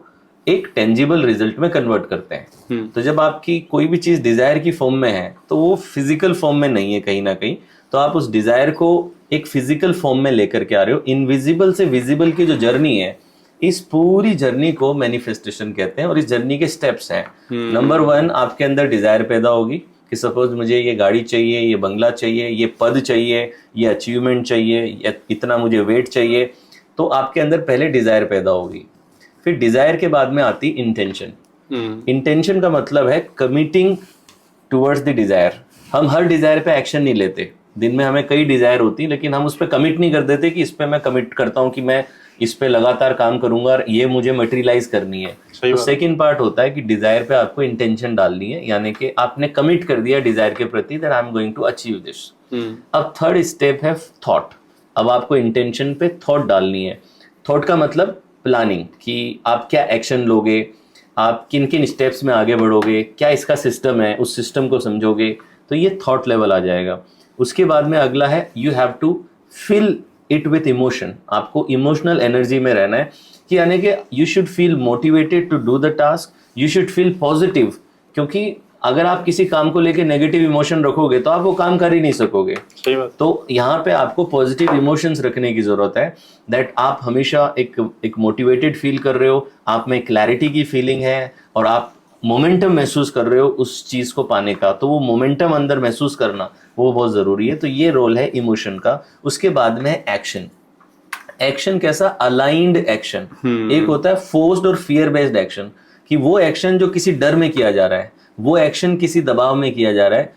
एक टेंजिबल रिजल्ट में कन्वर्ट करते हैं। तो जब आपकी कोई भी चीज डिजायर की फॉर्म में है तो वो फिजिकल फॉर्म में नहीं है कहीं ना कहीं, तो आप उस डिजायर को एक फिजिकल फॉर्म में लेकर के आ रहे हो। इनविजिबल से विजिबल की जो जर्नी है, इस पूरी जर्नी को मैनिफेस्टेशन कहते हैं। और इस जर्नी के स्टेप्स हैं। नंबर 1, आपके अंदर डिजायर पैदा होगी कि सपोज मुझे ये गाड़ी चाहिए, ये बंगला चाहिए, ये पद चाहिए, ये अचीवमेंट चाहिए, या इतना मुझे वेट चाहिए। तो आपके अंदर पहले डिजायर पैदा होगी। फिर डिजायर के बाद में आती इंटेंशन। इंटेंशन का मतलब है कमिटिंग टुवर्ड्स द डिजायर। हम हर डिजायर पे एक्शन नहीं लेते। दिन में हमें कई डिजायर होती है, लेकिन हम उस पर कमिट नहीं कर देते कि इस पे मैं कमिट करता हूँ कि मैं इस पे लगातार काम करूंगा और ये मुझे मटेरियलाइज करनी है। तो सेकंड पार्ट होता है कि डिजायर पे आपको इंटेंशन डालनी है, यानी कि आपने कमिट कर दिया डिजायर के प्रति that I am going to achieve this. अब थर्ड स्टेप है थॉट। अब आपको इंटेंशन पे थॉट डालनी है। थॉट का मतलब प्लानिंग, कि आप क्या एक्शन लोगे, आप किन किन स्टेप्स में आगे बढ़ोगे, क्या इसका सिस्टम है, उस सिस्टम को समझोगे। तो ये थॉट लेवल आ जाएगा। उसके बाद में अगला है you have to fill it with emotion. आपको इमोशनल एनर्जी में रहना है, कि यानी कि you should feel motivated to do the task, you should feel positive, क्योंकि अगर आप किसी काम को लेके नेगेटिव इमोशन रखोगे तो आप वो काम कर ही नहीं सकोगे। सही बात। तो यहाँ पे आपको पॉजिटिव इमोशंस रखने की जरूरत है, दैट आप हमेशा एक मोटिवेटेड फील कर रहे हो, आप में क्लैरिटी की फीलिंग है और आप मोमेंटम महसूस कर रहे हो उस चीज को पाने का। तो वो मोमेंटम अंदर महसूस करना वो बहुत जरूरी है। तो ये रोल है इमोशन का। उसके बाद में एक्शन। एक्शन कैसा? Aligned action. एक होता है फोर्स्ड और फियर बेस्ड एक्शन, कि वो एक्शन जो किसी डर में किया जा रहा है, वो एक्शन किसी दबाव में किया जा रहा है,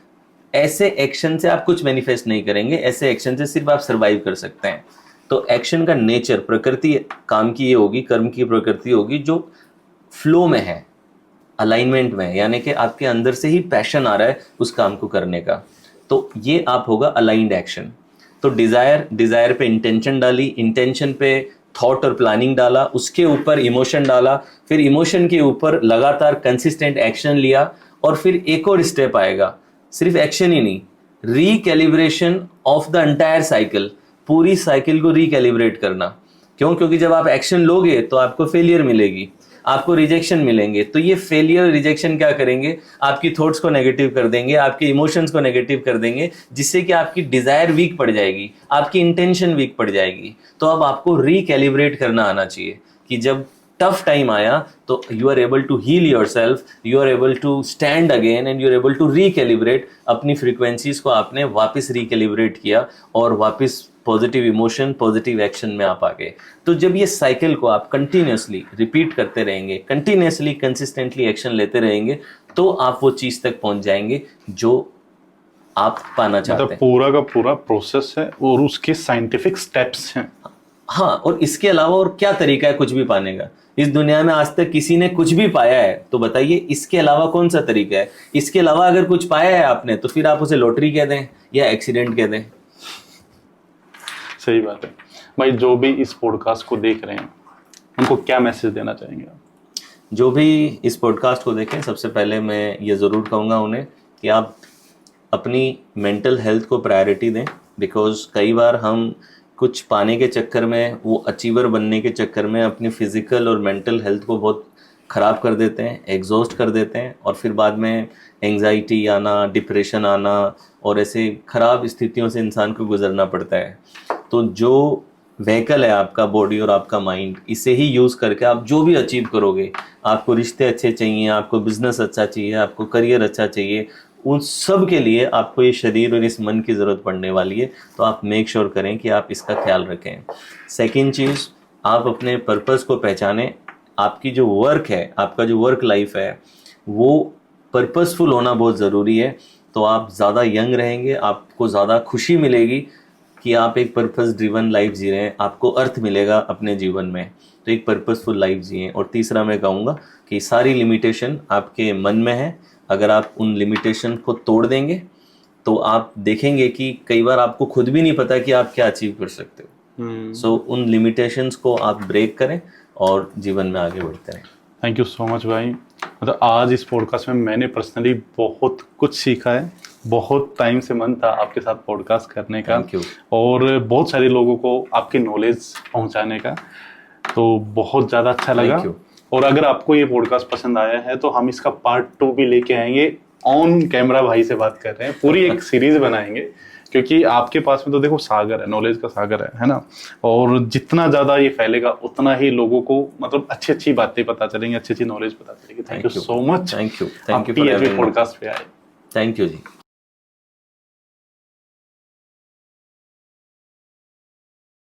ऐसे एक्शन से आप कुछ मैनिफेस्ट नहीं करेंगे, ऐसे एक्शन से सिर्फ आप सर्वाइव कर सकते हैं। तो एक्शन का नेचर, प्रकृति काम की ये होगी, कर्म की प्रकृति होगी जो फ्लो में है, अलाइनमेंट में है, यानी कि आपके अंदर से ही पैशन आ रहा है उस काम को करने का। तो ये आप होगा अलाइंड एक्शन। तो डिजायर पे इंटेंशन डाली, इंटेंशन पे थॉट और प्लानिंग डाला, उसके ऊपर इमोशन डाला, फिर इमोशन के ऊपर लगातार कंसिस्टेंट एक्शन लिया, और फिर एक और स्टेप आएगा, सिर्फ एक्शन ही नहीं, recalibration of the entire cycle. पूरी साइकिल को रिकैलिब्रेट करना। क्यों? क्योंकि जब आप एक्शन लोगे तो आपको फेलियर मिलेगी, आपको रिजेक्शन मिलेंगे। तो ये फेलियर रिजेक्शन क्या करेंगे? आपकी थॉट्स को नेगेटिव कर देंगे, आपके इमोशंस को नेगेटिव कर देंगे, जिससे कि आपकी डिजायर वीक पड़ जाएगी, आपकी इंटेंशन वीक पड़ जाएगी। तो अब आपको रिकैलिब्रेट करना आना चाहिए कि जब टफ टाइम आया तो you are able to heal yourself, you are able to stand again and you are able to recalibrate. अपनी फ्रीक्वेंसीज को आपने वापस रिकैलिब्रेट किया और वापस पॉजिटिव इमोशन, पॉजिटिव एक्शन में आप आ गए। तो जब ये साइकिल को आप कंटिन्यूसली रिपीट करते रहेंगे, कंटिन्यूसली कंसिस्टेंटली एक्शन लेते रहेंगे, तो आप वो चीज तक पहुंच जाएंगे जो आप पाना चाहते हैं। पूरा का पूरा प्रोसेस है और उसके साइंटिफिक स्टेप्स हैं। हाँ, और इसके अलावा और क्या तरीका है कुछ भी पाने का? इस दुनिया में आज तक किसी ने कुछ भी पाया है तो बताइए, इसके अलावा कौन सा तरीका है? इसके अलावा अगर कुछ पाया है आपने तो फिर आप उसे लॉटरी कह दें या एक्सीडेंट कह दें। सही बात है भाई। जो भी इस पॉडकास्ट को देख रहे हैं उनको क्या मैसेज देना चाहेंगे आप? जो भी इस पॉडकास्ट को देखें, सबसे पहले मैं ये ज़रूर कहूँगा उन्हें कि आप अपनी मेंटल हेल्थ को प्रायोरिटी दें। बिकॉज कई बार हम कुछ पाने के चक्कर में, वो अचीवर बनने के चक्कर में अपनी फिजिकल और मेंटल हेल्थ को बहुत ख़राब कर देते हैं, एग्जॉस्ट कर देते हैं, और फिर बाद में एंग्जाइटी आना, डिप्रेशन आना, और ऐसे ख़राब स्थितियों से इंसान को गुजरना पड़ता है। तो जो व्हीकल है आपका बॉडी और आपका माइंड, इसे ही यूज़ करके आप जो भी अचीव करोगे, आपको रिश्ते अच्छे चाहिए, आपको बिजनेस अच्छा चाहिए, आपको करियर अच्छा चाहिए, उन सब के लिए आपको ये शरीर और इस मन की ज़रूरत पड़ने वाली है। तो आप मेक श्योर करें कि आप इसका ख्याल रखें। सेकंड चीज़, आप अपने पर्पस को पहचानें। आपकी जो वर्क है, आपका जो वर्क लाइफ है, वो पर्पसफुल होना बहुत ज़रूरी है। तो आप ज़्यादा यंग रहेंगे, आपको ज़्यादा खुशी मिलेगी कि आप एक पर्पस ड्रिवन लाइफ जी रहे हैं, आपको अर्थ मिलेगा अपने जीवन में। तो एक पर्पसफुल लाइफ जिएं। और तीसरा मैं कहूँगा कि सारी लिमिटेशन आपके मन में है। अगर आप उन लिमिटेशन को तोड़ देंगे तो आप देखेंगे कि कई बार आपको खुद भी नहीं पता कि आप क्या अचीव कर सकते हो। सो उन लिमिटेशंस को आप ब्रेक करें और जीवन में आगे बढ़ते रहें। थैंक यू सो मच भाई। मतलब आज इस पॉडकास्ट में मैंने पर्सनली बहुत कुछ सीखा है। बहुत टाइम से मन था आपके साथ पॉडकास्ट करने का और बहुत सारे लोगों को आपकी नॉलेज पहुंचाने का। तो बहुत ज़्यादा अच्छा लगा। और अगर आपको ये पॉडकास्ट पसंद आया है तो हम इसका पार्ट 2 भी लेके आएंगे। ऑन कैमरा भाई से बात कर रहे हैं, पूरी एक सीरीज बनाएंगे, क्योंकि आपके पास में तो देखो सागर है, नॉलेज का सागर है ना। और जितना ज़्यादा ये फैलेगा उतना ही लोगों को मतलब अच्छी अच्छी बातें पता चलेंगी, अच्छी अच्छी नॉलेज पता चलेगी। Thank you so much. Thank you podcast पे आए। Thank you ji.